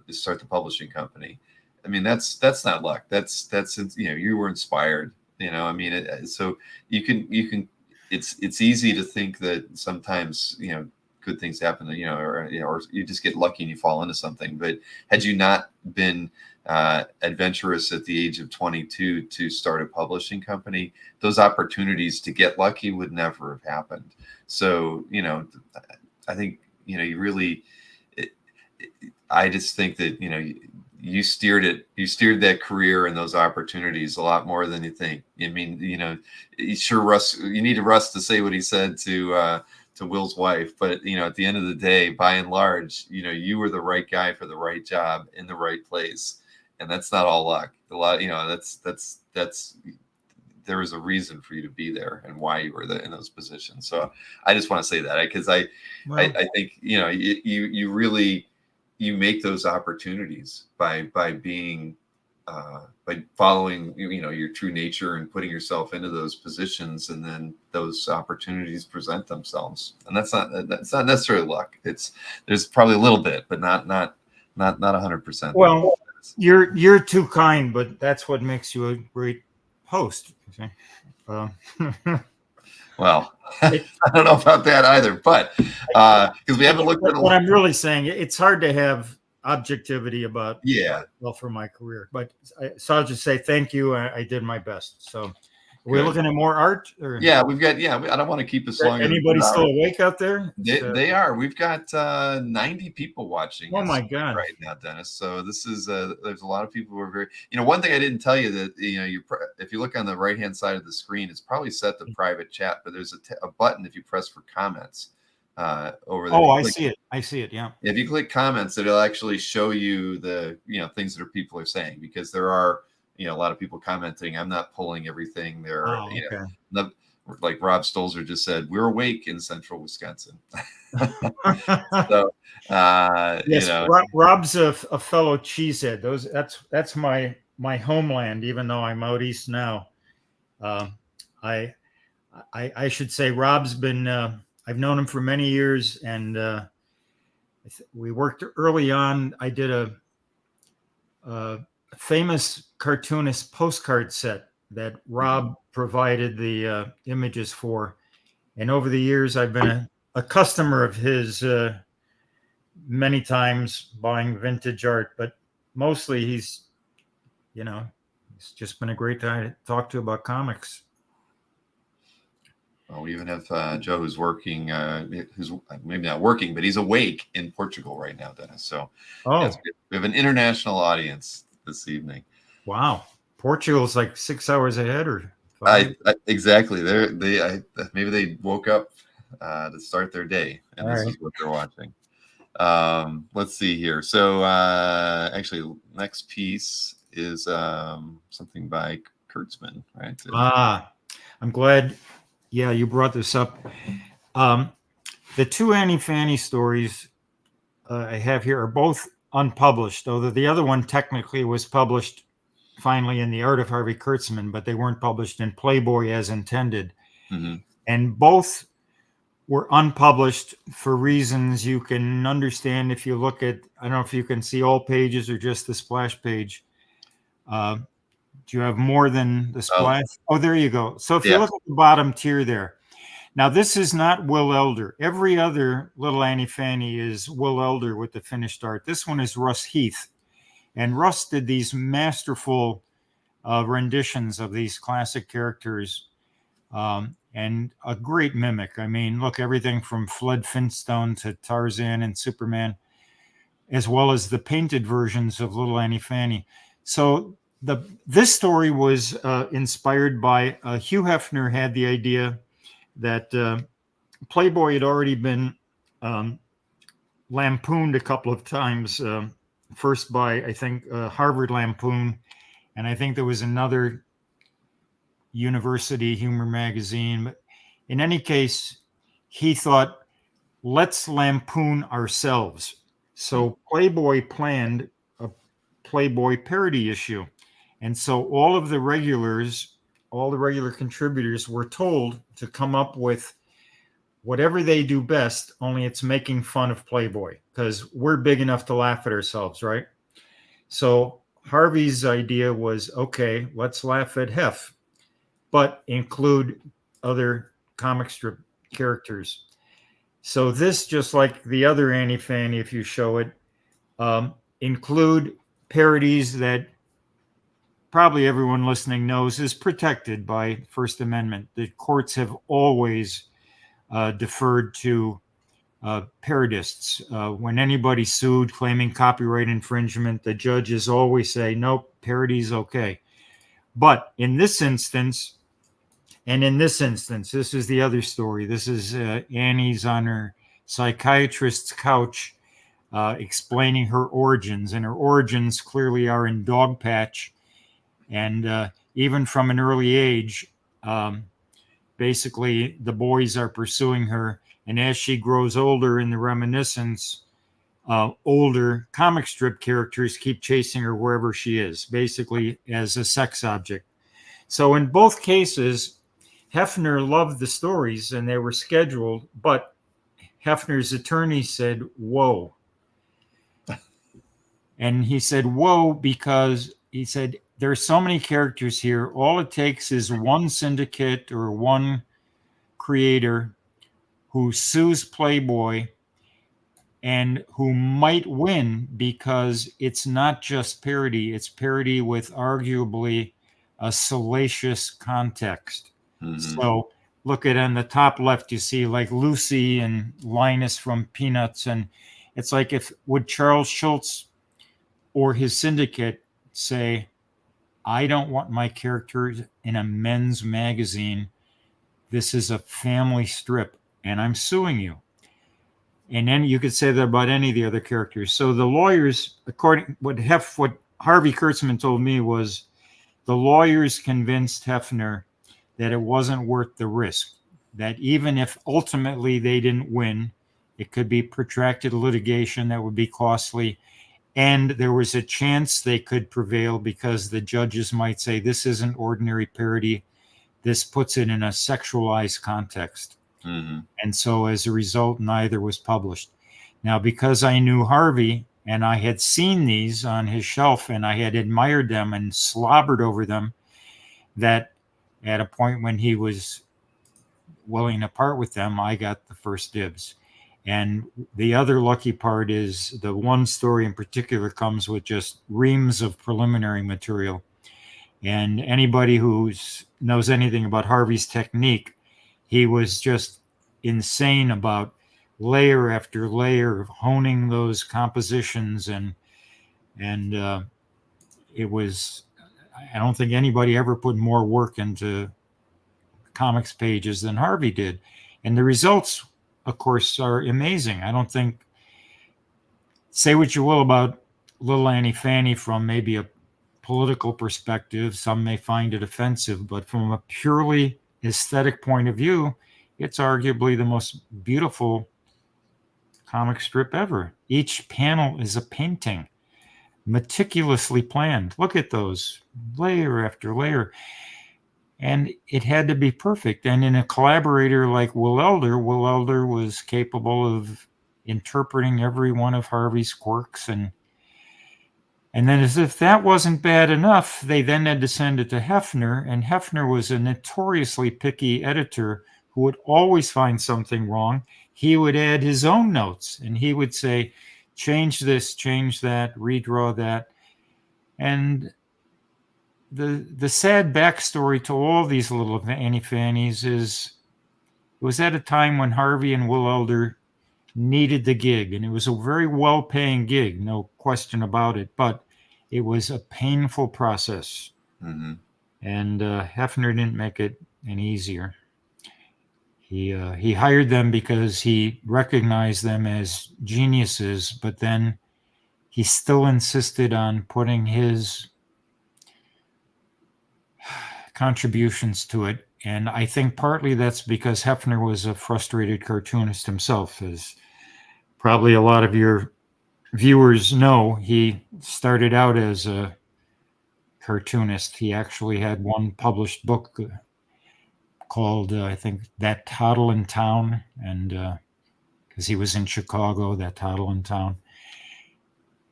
start the publishing company. I mean, that's not luck. That's you were inspired. I mean, so you can. It's easy to think that sometimes good things happen, or you just get lucky and you fall into something. But had you not been adventurous at the age of 22 to start a publishing company, those opportunities to get lucky would never have happened. So, I think, you really, I just think that, you steered that career and those opportunities a lot more than you think. I mean, you need Russ to say what he said to Will's wife, but at the end of the day, by and large, you were the right guy for the right job in the right place, and that's not all luck. A lot, that's there was a reason for you to be there and why you were in those positions. So I just want to say that, because I think you really make those opportunities by being by following your true nature and putting yourself into those positions, and then those opportunities present themselves. And that's not necessarily luck. There's probably a little bit, but not 100%. Well, you're too kind, but that's what makes you a great host. Well, I don't know about that either, but because we haven't looked at what I'm really saying, it's hard to have objectivity about for my career, but I'll just say thank you. I did my best. So we're looking at more art, or we've got I don't want to keep us long. Anybody still awake out there? They are. We've got 90 people watching. Oh my God! Right now, Dennis. So this is there's a lot of people who are very. One thing I didn't tell you that if you look on the right hand side of the screen, it's probably set to private chat, but there's a button if you press for comments over there. Oh, I see it. Yeah. If you click comments, it'll actually show you the things that people are saying, because there are a lot of people commenting. I'm not pulling everything there. like Rob Stolzer just said, we're awake in central Wisconsin. So, yes, Rob's a fellow cheesehead. That's my homeland, even though I'm out east now. I should say Rob's been. I've known him for many years, and we worked early on. I did a famous cartoonist postcard set that Rob provided the images for, and over the years I've been a customer of his many times, buying vintage art, but mostly he's just been a great guy to talk to about comics. Well, we even have Joe who's working, who's maybe not working, but he's awake in Portugal right now, Dennis. So yes, we have an international audience this evening. Wow. Portugal's like 6 hours ahead or 5? Exactly. Maybe they woke up to start their day, and this is what they're watching. Let's see here. So actually, next piece is something by Kurtzman, right? I'm glad. Yeah, you brought this up. The two Annie Fanny stories I have here are both unpublished, although the other one technically was published finally in The Art of Harvey Kurtzman, but they weren't published in Playboy as intended. Mm-hmm. And both were unpublished for reasons you can understand if you look at, I don't know if you can see all pages or just the splash page. Do you have more than the splash? Oh, there you go. So if you look at the bottom tier there. Now, this is not Will Elder. Every other Little Annie Fanny is Will Elder with the finished art. This one is Russ Heath. And Russ did these masterful renditions of these classic characters and a great mimic. I mean, look, everything from Flood Flintstone to Tarzan and Superman, as well as the painted versions of Little Annie Fanny. So this story was inspired by Hugh Hefner had the idea that Playboy had already been lampooned a couple of times, first by, I think, Harvard Lampoon, and I think there was another university humor magazine. But in any case, he thought, let's lampoon ourselves. So Playboy planned a Playboy parody issue. And so all the regular contributors were told to come up with whatever they do best, only it's making fun of Playboy, because we're big enough to laugh at ourselves, right? So Harvey's idea was, okay, let's laugh at Hef, but include other comic strip characters. So this, just like the other Annie Fanny, if you show it, include parodies that probably everyone listening knows is protected by First Amendment. The courts have always deferred to parodists. When anybody sued claiming copyright infringement, the judges always say, nope, parody's okay. But in this instance, this is the other story. This is Annie's on her psychiatrist's couch explaining her origins, and her origins clearly are in Dogpatch. And even from an early age, basically the boys are pursuing her. And as she grows older in the reminiscence, older comic strip characters keep chasing her wherever she is, basically as a sex object. So in both cases, Hefner loved the stories and they were scheduled, but Hefner's attorney said, whoa. And he said, whoa, because he said, there's so many characters here. All it takes is one syndicate or one creator who sues Playboy and who might win, because it's not just parody. It's parody with arguably a salacious context. Mm-hmm. So look at on the top left, you see like Lucy and Linus from Peanuts. And it's like, would Charles Schultz or his syndicate say, I don't want my characters in a men's magazine. This is a family strip, and I'm suing you. And then you could say that about any of the other characters. So the lawyers, according what Harvey Kurtzman told me, was the lawyers convinced Hefner that it wasn't worth the risk, that even if ultimately they didn't win, it could be protracted litigation that would be costly, and there was a chance they could prevail because the judges might say, this isn't ordinary parody, this puts it in a sexualized context. Mm-hmm. And so as a result, neither was published. Now, because I knew Harvey and I had seen these on his shelf and I had admired them and slobbered over them, that at a point when he was willing to part with them, I got the first dibs. And the other lucky part is the one story in particular comes with just reams of preliminary material. And anybody who knows anything about Harvey's technique, he was just insane about layer after layer of honing those compositions. And it was, I don't think anybody ever put more work into comics pages than Harvey did. And the results, of course, are amazing. I don't think, say what you will about Little Annie Fanny from maybe a political perspective, some may find it offensive, but from a purely aesthetic point of view, it's arguably the most beautiful comic strip ever. Each panel is a painting, meticulously planned. Look at those, layer after layer. And it had to be perfect. And in a collaborator like Will Elder was capable of interpreting every one of Harvey's quirks. And then, as if that wasn't bad enough, they then had to send it to Hefner. And Hefner was a notoriously picky editor who would always find something wrong. He would add his own notes and he would say, change this, change that, redraw that. And the sad backstory to all these Little Annie Fannies is it was at a time when Harvey and Will Elder needed the gig, and it was a very well-paying gig, no question about it, but it was a painful process. Mm-hmm. And Hefner didn't make it any easier. He hired them because he recognized them as geniuses, but then he still insisted on putting his contributions to it. And I think partly that's because Hefner was a frustrated cartoonist himself. As probably a lot of your viewers know, he started out as a cartoonist. He actually had one published book called, I think, That Toddle in Town, and because he was in Chicago, That Toddle in Town.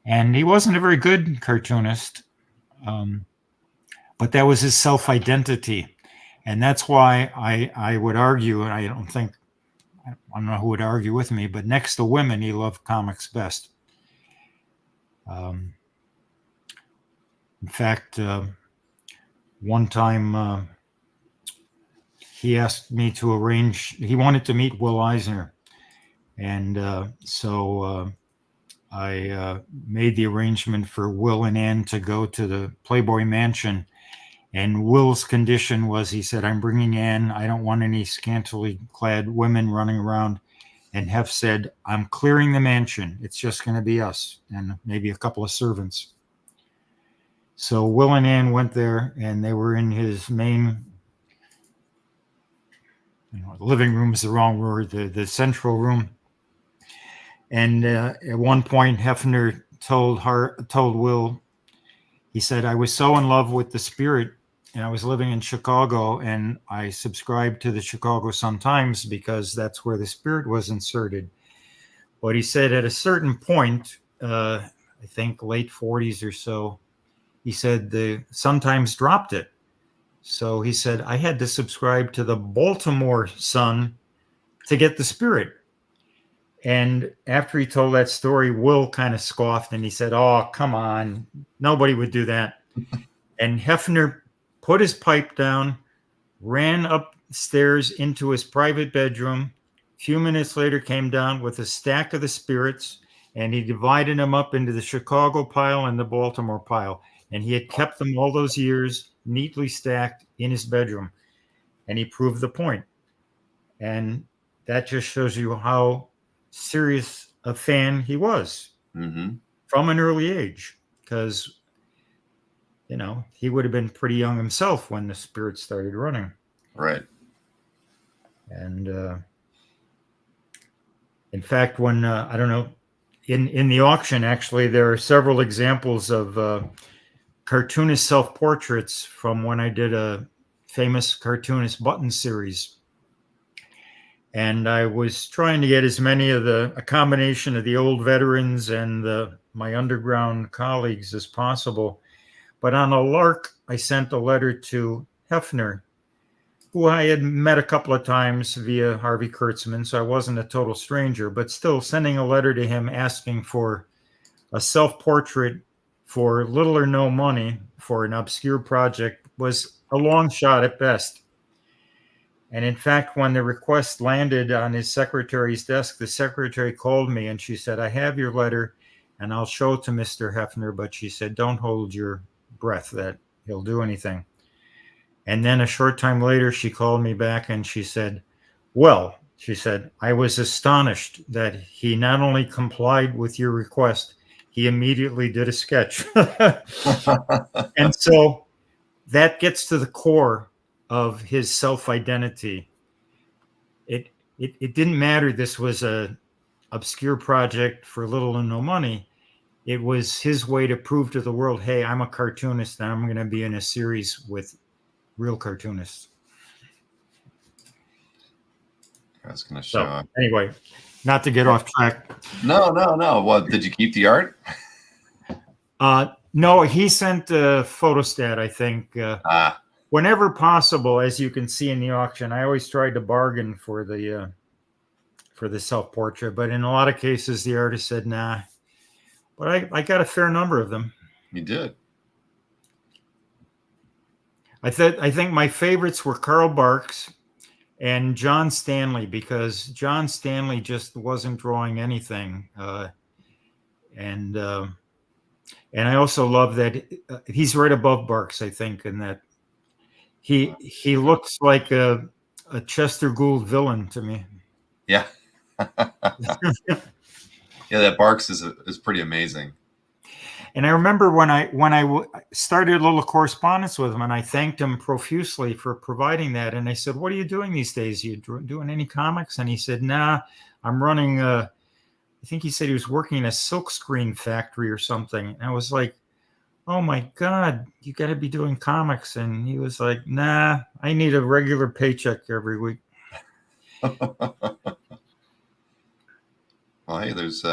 And he wasn't a very good cartoonist, but that was his self-identity. And that's why I would argue, and I don't know who would argue with me, but next to women, he loved comics best. In fact, one time he asked me to arrange, he wanted to meet Will Eisner. And so I made the arrangement for Will and Ann to go to the Playboy Mansion. And Will's condition was, he said, I'm bringing Ann. I don't want any scantily clad women running around. And Hef said, I'm clearing the mansion. It's just going to be us and maybe a couple of servants. So Will and Ann went there, and they were in his main, living room is the wrong word, the central room. And at one point, Hefner told Will, he said, I was so in love with the Spirit, and I was living in Chicago, and I subscribed to the Chicago Sun-Times because that's where the Spirit was inserted. But he said at a certain point, I think late 40s or so, he said the Sun-Times dropped it. So he said, I had to subscribe to the Baltimore Sun to get the Spirit. And after he told that story, Will kind of scoffed and he said, oh, come on, nobody would do that. And Hefner put his pipe down, ran upstairs into his private bedroom. A few minutes later, came down with a stack of the Spirits, and he divided them up into the Chicago pile and the Baltimore pile. And he had kept them all those years neatly stacked in his bedroom. And he proved the point. And that just shows you how serious a fan he was from an early age, because he would have been pretty young himself when the Spirit started running. Right. And in fact, when I don't know, in the auction, actually, there are several examples of cartoonist self-portraits from when I did a famous cartoonist button series. And I was trying to get as many of a combination of the old veterans and my underground colleagues as possible. But on a lark, I sent a letter to Hefner, who I had met a couple of times via Harvey Kurtzman, so I wasn't a total stranger, but still sending a letter to him asking for a self-portrait for little or no money for an obscure project was a long shot at best. And in fact, when the request landed on his secretary's desk, the secretary called me and she said, I have your letter and I'll show it to Mr. Hefner, but she said, don't hold your breath that he'll do anything. And then a short time later, she called me back and she said, well, she said, I was astonished that he not only complied with your request, he immediately did a sketch. And so that gets to the core of his self-identity. It didn't matter this was a obscure project for little or no money. It was his way to prove to the world, hey, I'm a cartoonist and I'm going to be in a series with real cartoonists. I was going to show So anyway, not to get off track. No. Well, did you keep the art? No, he sent a photostat, I think. Whenever possible, as you can see in the auction, I always tried to bargain for the self-portrait, but in a lot of cases, the artist said, nah. But I got a fair number of them. You did. I think my favorites were Carl Barks and John Stanley, because John Stanley just wasn't drawing anything. And I also love that he's right above Barks, I think, in that he looks like a Chester Gould villain to me. Yeah. Yeah, that Barks is pretty amazing. And I remember when I started a little correspondence with him, and I thanked him profusely for providing that. And I said, "What are you doing these days? You doing any comics?" And he said, "Nah, I'm running." I think he said he was working in a silkscreen factory or something. And I was like, "Oh my God, you got to be doing comics!" And he was like, "Nah, I need a regular paycheck every week." Well, hey, there's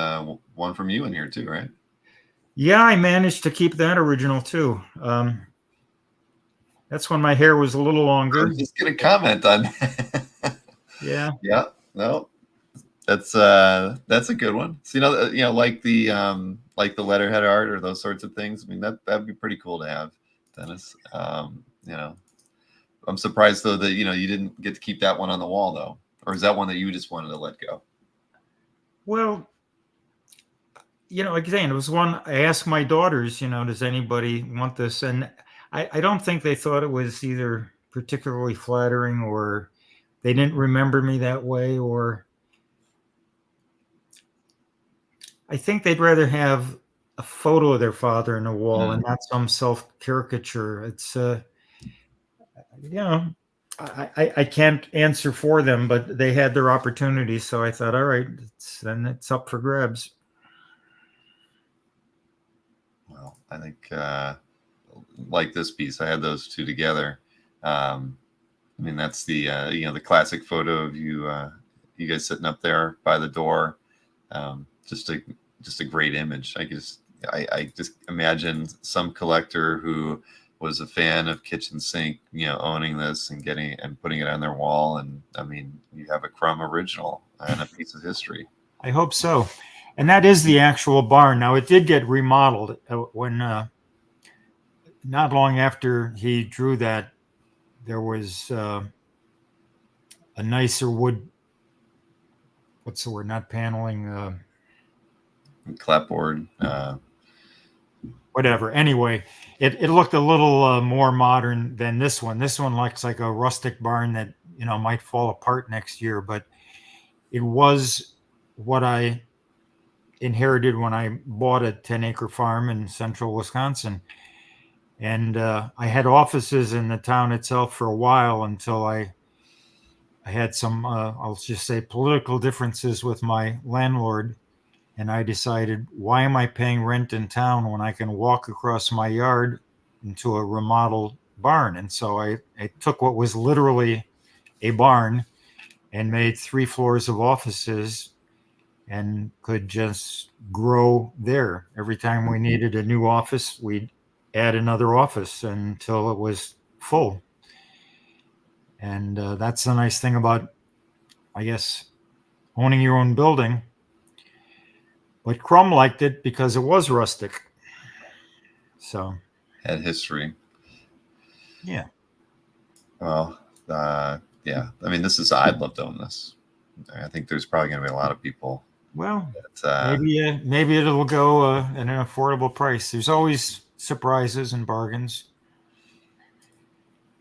one from you in here too, right? Yeah, I managed to keep that original too. That's when my hair was a little longer. I was just gonna comment on that. Yeah. Yeah. No, that's a good one. So like the letterhead art or those sorts of things. I mean, that'd be pretty cool to have, Dennis. I'm surprised though that you didn't get to keep that one on the wall though, or is that one that you just wanted to let go? Well, again, it was one I asked my daughters, does anybody want this? And I don't think they thought it was either particularly flattering, or they didn't remember me that way, or I think they'd rather have a photo of their father on the wall and not some self-caricature. It's, I can't answer for them, but they had their opportunity. So I thought, all right, then it's up for grabs. Well, I think like this piece, I had those two together. I mean, that's the the classic photo of you guys sitting up there by the door. Just a great image. I just imagine some collector who was a fan of Kitchen Sink, owning this and putting it on their wall. And I mean, you have a Crum original and a piece of history. I hope so. And that is the actual barn. Now, it did get remodeled when not long after he drew that, there was a nicer wood. What's the word? Not paneling. Clapboard. Whatever. Anyway, it looked a little more modern than this one. This one looks like a rustic barn that might fall apart next year, but it was what I inherited when I bought a 10-acre farm in central Wisconsin. And I had offices in the town itself for a while until I had some, I'll just say, political differences with my landlord. And I decided, why am I paying rent in town when I can walk across my yard into a remodeled barn? And so I took what was literally a barn and made 3 floors of offices and could just grow there. Every time we needed a new office, we'd add another office until it was full. And that's the nice thing about, I guess, owning your own building. But Crum liked it because it was rustic. So, Had history. yeah. Well, yeah. I mean, I'd love to own this. I think there's probably going to be a lot of people. Well, that, maybe it'll go at an affordable price. There's always surprises and bargains.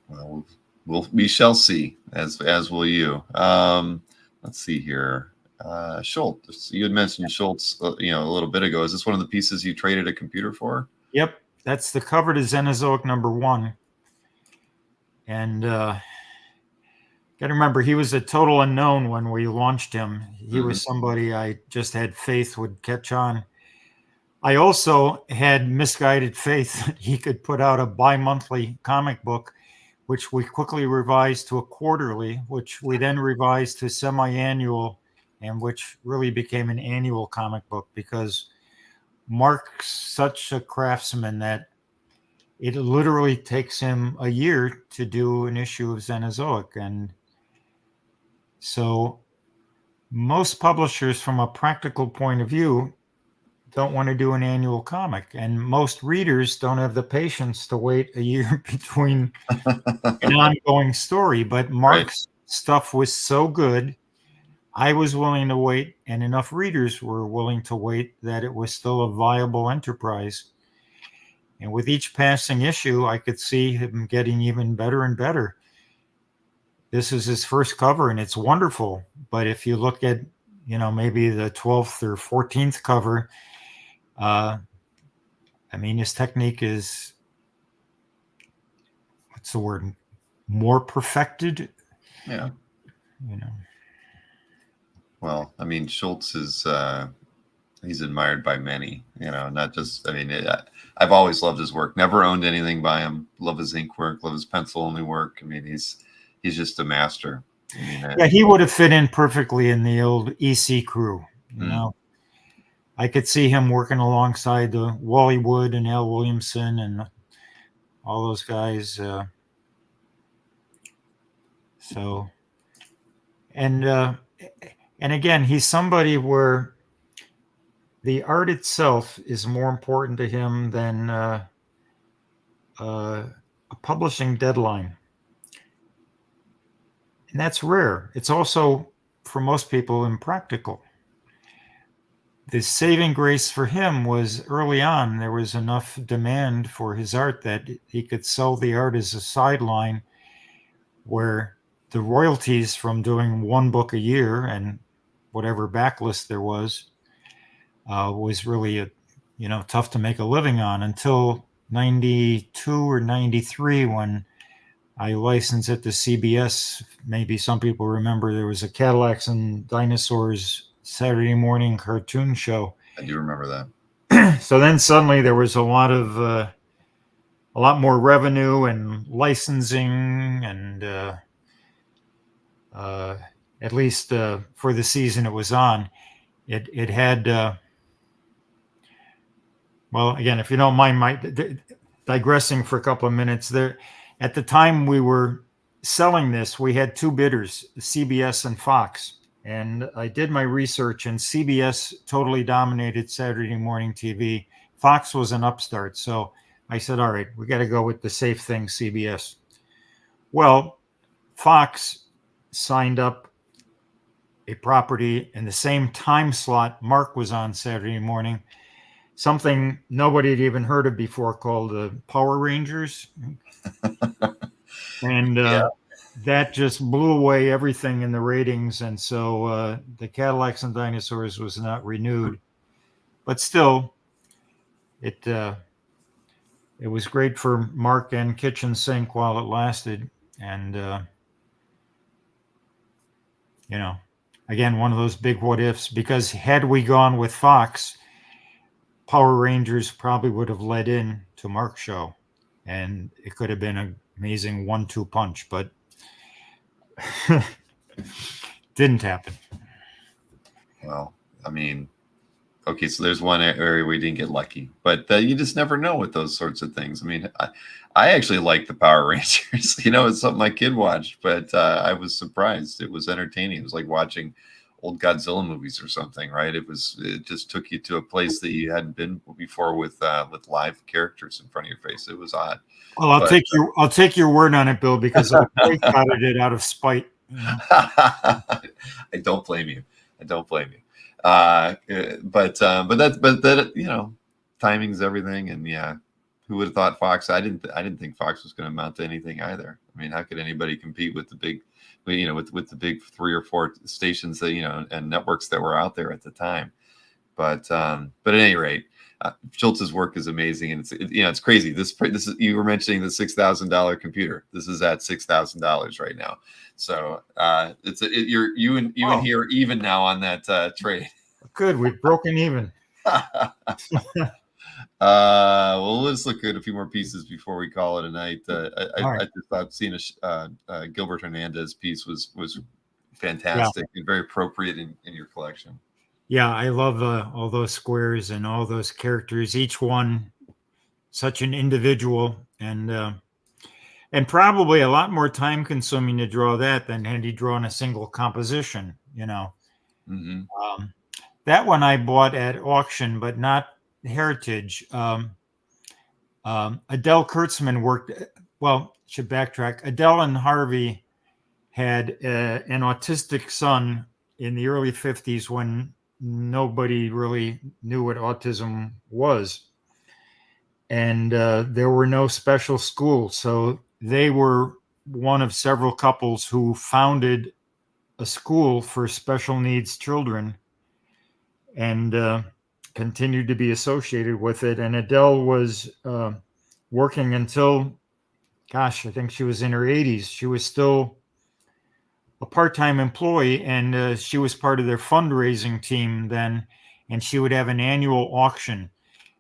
Well, we shall see, as will you. Let's see here. Schultz. You had mentioned Schultz, a little bit ago. Is this one of the pieces you traded a computer for? Yep, that's the cover to Cenozoic #1. And got to remember, he was a total unknown when we launched him. He was somebody I just had faith would catch on. I also had misguided faith that he could put out a bi-monthly comic book, which we quickly revised to a quarterly, which we then revised to semi-annual, and which really became an annual comic book, because Mark's such a craftsman that it literally takes him a year to do an issue of Cenozoic. And so most publishers, from a practical point of view, don't want to do an annual comic, and most readers don't have the patience to wait a year between an ongoing story. But Mark's stuff was so good, I was willing to wait, and enough readers were willing to wait, that it was still a viable enterprise. And with each passing issue, I could see him getting even better and better. This is his first cover, and it's wonderful. But if you look at, maybe the 12th or 14th cover, I mean, his technique is, what's the word? More perfected. Yeah. Well, I mean, Schultz is, he's admired by many, not just, I've always loved his work. Never owned anything by him. Love his ink work, love his pencil only work. I mean, he's just a master. Yeah, he would have fit in perfectly in the old EC crew, I could see him working alongside the Wally Wood and Al Williamson and all those guys. And again, he's somebody where the art itself is more important to him than a publishing deadline. And that's rare. It's also, for most people, impractical. The saving grace for him was, early on, there was enough demand for his art that he could sell the art as a sideline, where the royalties from doing one book a year and whatever backlist there was really tough to make a living on, until 92 or 93, when I licensed it to CBS. Maybe some people remember there was a Cadillacs and Dinosaurs Saturday morning cartoon show. I do remember that. So then suddenly there was a lot more revenue and licensing, and at least for the season it was on, it had well, again, if you don't mind my digressing for a couple of minutes there, at the time we were selling this, we had 2 bidders, CBS and Fox. And I did my research, and CBS totally dominated Saturday morning TV. Fox was an upstart. So I said, all right, we got to go with the safe thing, CBS. Well, Fox signed up a property in the same time slot Mark was on Saturday morning, something nobody had even heard of before, called the Power Rangers. And that just blew away everything in the ratings. And so the Cadillacs and Dinosaurs was not renewed. But still, it it was great for Mark and Kitchen Sink while it lasted. And, you know, again, one of those big what ifs, because had we gone with Fox, Power Rangers probably would have led in to Mark's show, and it could have been an amazing 1-2 punch, but didn't happen. Well, I mean, okay, so there's one area we didn't get lucky, but you just never know with those sorts of things. I mean, I actually like the Power Rangers. You know, it's something my kid watched, but I was surprised. It was entertaining. It was like watching old Godzilla movies or something, right? It just took you to a place that you hadn't been before with live characters in front of your face. It was odd. Well, I'll take your word on it, Bill, because I boycotted it out of spite. You know? I don't blame you. I don't blame you. But that, you know, timing's everything, and yeah, who would have thought Fox? I didn't think Fox was going to amount to anything either. I mean, how could anybody compete with the big, you know, with the big 3 or 4 stations that, you know, and networks that were out there at the time? But at any rate, Schultz's work is amazing, and it's crazy. This is, you were mentioning the $6,000 computer. This is at $6,000 right now. So you and here even now on that trade. Good, we've broken even. Well, let's look at a few more pieces before we call it a night. I just thought seeing a Gilbert Hernandez piece was fantastic and very appropriate in your collection. Yeah, I love all those squares and all those characters. Each one such an individual, and probably a lot more time consuming to draw that than had he drawn a single composition. You know, that one I bought at auction, but not Heritage. Adele Kurtzman worked. Well, should backtrack. Adele and Harvey had an autistic son in the early 50s when nobody really knew what autism was. And there were no special schools. So they were one of several couples who founded a school for special needs children and continued to be associated with it. And Adele was working until, gosh, I think she was in her 80s. She was still a part-time employee, and she was part of their fundraising team then, and she would have an annual auction,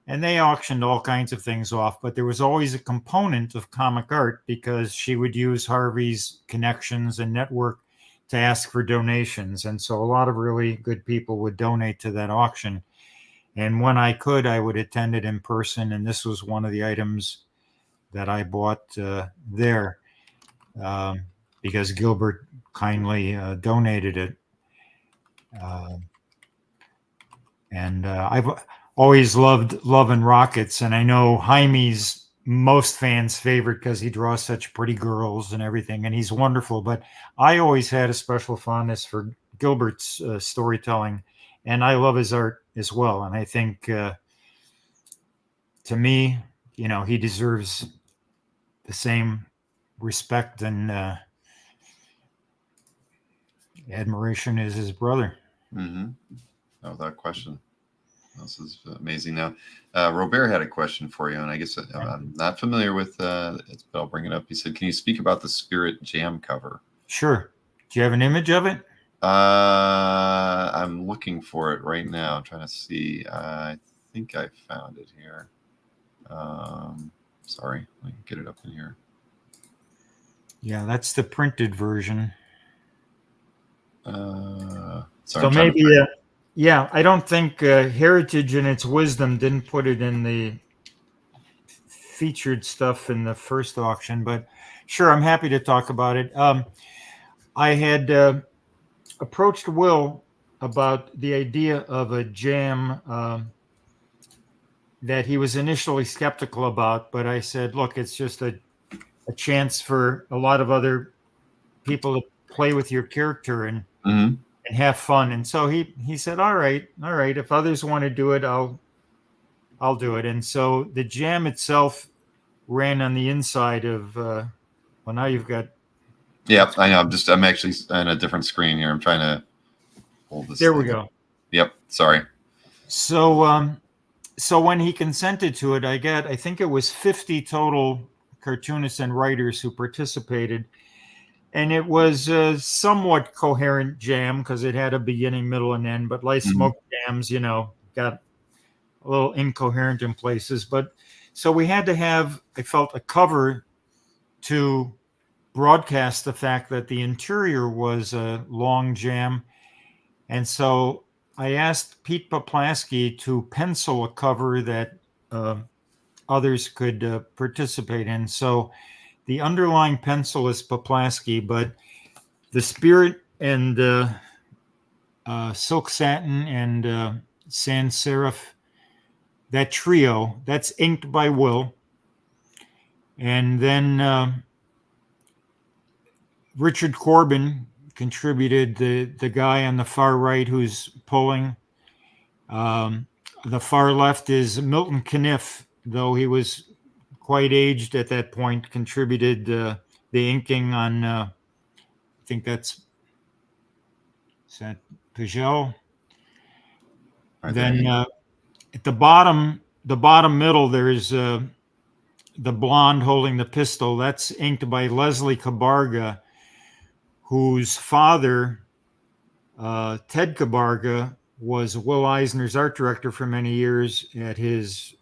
and they auctioned all kinds of things off, but there was always a component of comic art because she would use Harvey's connections and network to ask for donations. And so a lot of really good people would donate to that auction. And when I could, I would attend it in person, and this was one of the items that I bought there because Gilbert kindly donated it. And I've always loved Love and Rockets, and I know Jaime's most fans' favorite because he draws such pretty girls and everything, and he's wonderful. But I always had a special fondness for Gilbert's storytelling, and I love his art as well. And I think, to me, you know, he deserves the same respect and admiration as his brother. No, without question. This is amazing. Now, Robert had a question for you, and I guess I'm not familiar with it, but I'll bring it up. He said, can you speak about the Spirit Jam cover? Sure. Do you have an image of it? I'm looking for it right now. I'm trying to see. I think I found it here. Sorry, I can get it up in here. Yeah, that's the printed version. Sorry, so maybe, yeah, I don't think Heritage in its wisdom didn't put it in the featured stuff in the first auction, but sure, I'm happy to talk about it. I had approached Will about the idea of a jam that he was initially skeptical about, but I said, look, it's just a chance for a lot of other people to play with your character and have fun. And so he said, all right, if others want to do it, I'll do it. And so the jam itself ran on the inside of well, now you've got. Yep, I know. I'm actually on a different screen here. I'm trying to hold this. There we go. Yep. Sorry. So so when he consented to it, I think it was 50 total cartoonists and writers who participated. And it was a somewhat coherent jam because it had a beginning, middle, and end. But like smoke jams, got a little incoherent in places. But so we had to have, I felt, a cover to broadcast the fact that the interior was a long jam. And so I asked Pete Poplasky to pencil a cover that others could participate in. So the underlying pencil is Poplasky, but the Spirit and Silk Satin and Sans Serif, that trio, that's inked by Will. And then Richard Corbin contributed the guy on the far right who's pulling. The far left is Milton Caniff, though he was quite aged at that point, contributed the inking on, I think is that Peugeot. Then at the bottom middle, there's the blonde holding the pistol. That's inked by Leslie Cabarga, whose father, Ted Cabarga, was Will Eisner's art director for many years at his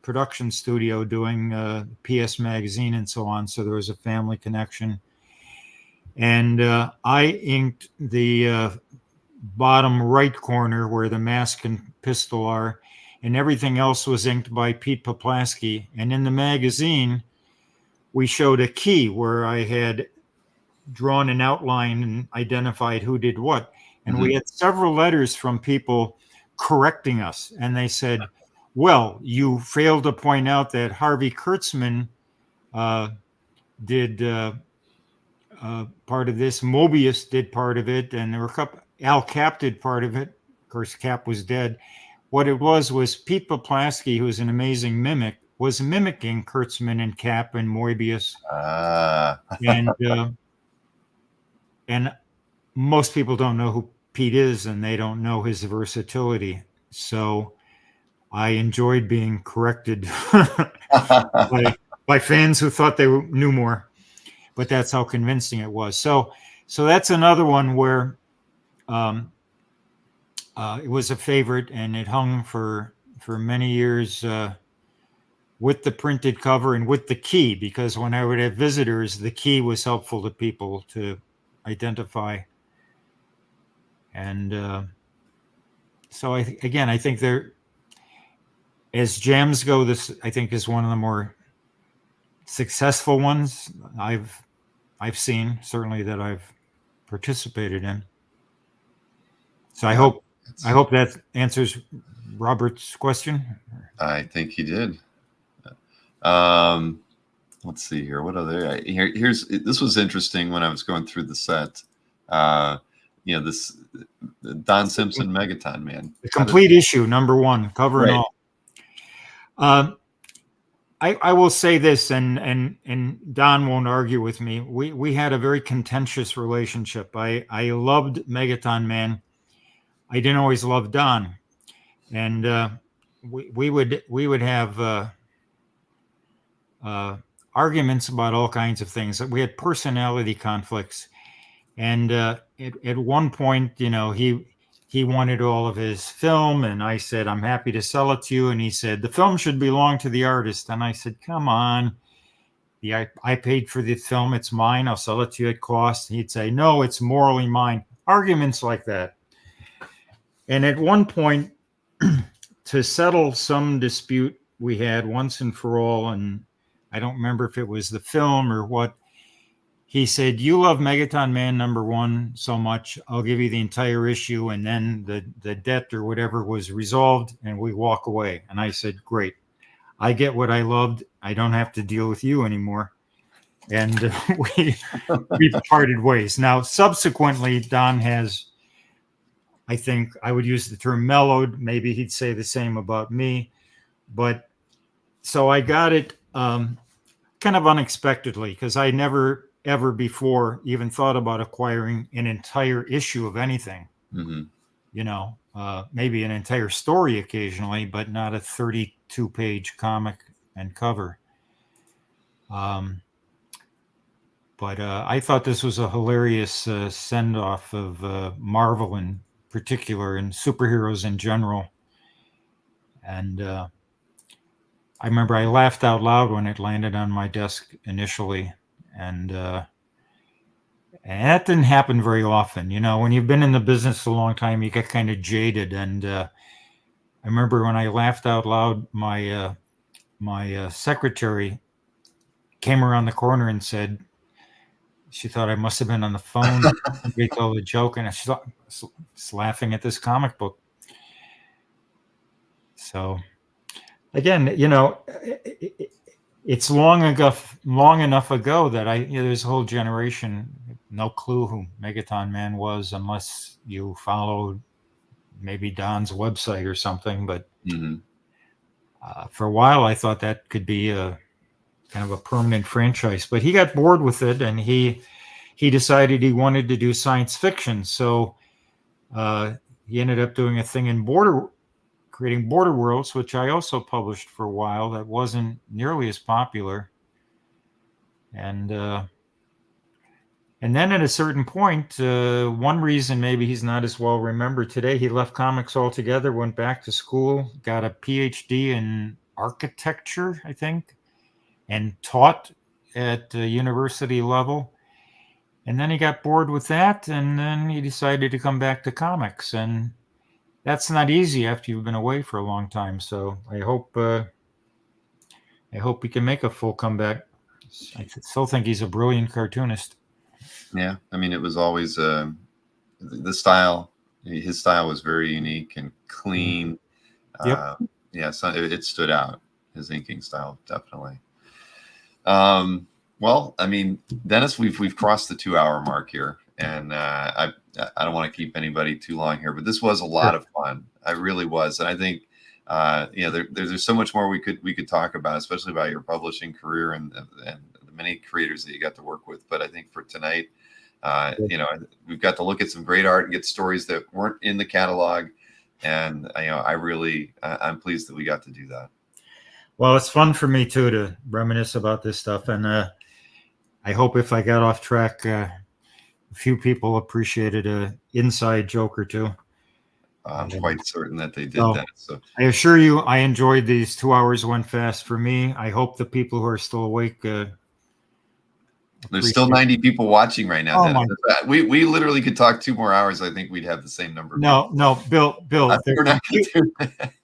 production studio doing PS Magazine and so on. So there was a family connection. And I inked the bottom right corner where the mask and pistol are, and everything else was inked by Pete Poplasky. And in the magazine, we showed a key where I had drawn an outline and identified who did what. And we had several letters from people correcting us. And they said, well, you failed to point out that Harvey Kurtzman did part of this. Mobius did part of it. And there were a couple, Al Cap did part of it. Of course, Cap was dead. What it was Pete Poplasky, who's an amazing mimic, was mimicking Kurtzman and Cap and Mobius. And most people don't know who Pete is, and they don't know his versatility. So I enjoyed being corrected by fans who thought they knew more, but that's how convincing it was. So that's another one where it was a favorite, and it hung for many years with the printed cover and with the key, because when I would have visitors, the key was helpful to people to identify. And so I think there, as jams go, this I think is one of the more successful ones I've seen, certainly that I've participated in. So I hope that answers Robert's question. I think he did. Let's see here. What other this was interesting when I was going through the set. This Don Simpson Megaton Man. The complete issue, #1, cover and all. I will say this, and Don won't argue with me. We had a very contentious relationship. I loved Megaton Man. I didn't always love Don, and we would have arguments about all kinds of things. We had personality conflicts, and at one point, he wanted all of his film, and I said, I'm happy to sell it to you. And he said, the film should belong to the artist. And I said, come on. I paid for the film. It's mine. I'll sell it to you at cost. He'd say, no, it's morally mine. Arguments like that. And at one point, to settle some dispute we had once and for all, and I don't remember if it was the film or what, he said, you love Megaton Man #1 so much, I'll give you the entire issue, and then the debt or whatever was resolved, and we walk away. And I said, great. I get what I loved. I don't have to deal with you anymore. And we parted ways. Now, subsequently, Don has, I think I would use the term mellowed. Maybe he'd say the same about me. But so I got it kind of unexpectedly, because I never ever before even thought about acquiring an entire issue of anything. maybe an entire story occasionally, but not a 32-page comic and cover. But I thought this was a hilarious send-off of Marvel in particular and superheroes in general. And I remember I laughed out loud when it landed on my desk initially. And that didn't happen very often. You know, when you've been in the business a long time, you get kind of jaded. And I remember when I laughed out loud, my secretary came around the corner and said, she thought I must have been on the phone. They told a joke, and she thought was laughing at this comic book. So, again, you know, it's long enough ago that there's a whole generation no clue who Megaton Man was unless you followed maybe Don's website or something. But for a while, I thought that could be a kind of a permanent franchise, but he got bored with it, and he decided he wanted to do science fiction. So he ended up doing a thing in creating Border Worlds, which I also published for a while. That wasn't nearly as popular. And then at a certain point, one reason maybe he's not as well remembered today, he left comics altogether, went back to school, got a PhD in architecture, I think, and taught at the university level. And then he got bored with that, and then he decided to come back to comics. And that's not easy after you've been away for a long time. So I hope he can make a full comeback. I still think he's a brilliant cartoonist. Yeah, I mean, it was always the style. His style was very unique and clean. Yep. Yeah, so it stood out. His inking style, definitely. Well, I mean, Dennis, we've crossed the 2-hour mark here, and I don't want to keep anybody too long here, but this was a lot of fun. I really was, and I think there's so much more we could talk about, especially about your publishing career and the many creators that you got to work with. But I think for tonight, we've got to look at some great art and get stories that weren't in the catalog, and I'm pleased that we got to do that. Well, it's fun for me too to reminisce about this stuff, and I hope if I got off track, a few people appreciated an inside joke or two. I'm quite certain that they did that. So I assure you, I enjoyed these 2 hours. Went fast for me. I hope the people who are still awake. There's still 90 people watching right now. Oh, we literally could talk 2 more hours. I think we'd have the same number. No, Bill.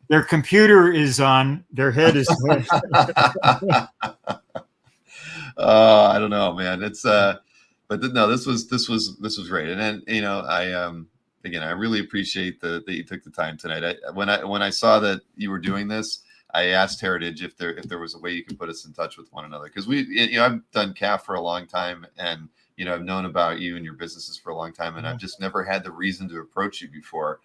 Their computer is on. Their head is. I don't know, man. It's but no, this was great. And then I really appreciate that you took the time tonight. When I saw that you were doing this, I asked Heritage if there was a way you could put us in touch with one another, because I've done CAF for a long time, and I've known about you and your businesses for a long time, and I've just never had the reason to approach you before.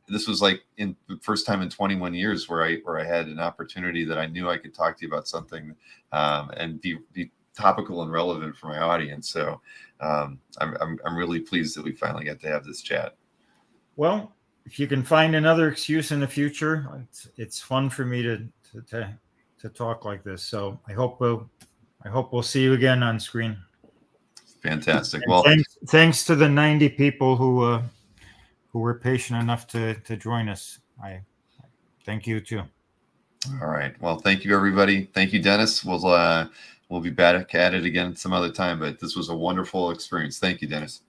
This was like in the first time in 21 years where I had an opportunity that I knew I could talk to you about something and be topical and relevant for my audience. So I'm really pleased that we finally got to have this chat. Well, if you can find another excuse in the future, it's fun for me to talk like this. So I hope we'll see you again on screen. Fantastic. And well, thanks to the 90 people who were patient enough to join us. I thank you too. All right. Well, thank you, everybody. Thank you, Dennis. We'll be back at it again some other time, but this was a wonderful experience. Thank you, Dennis.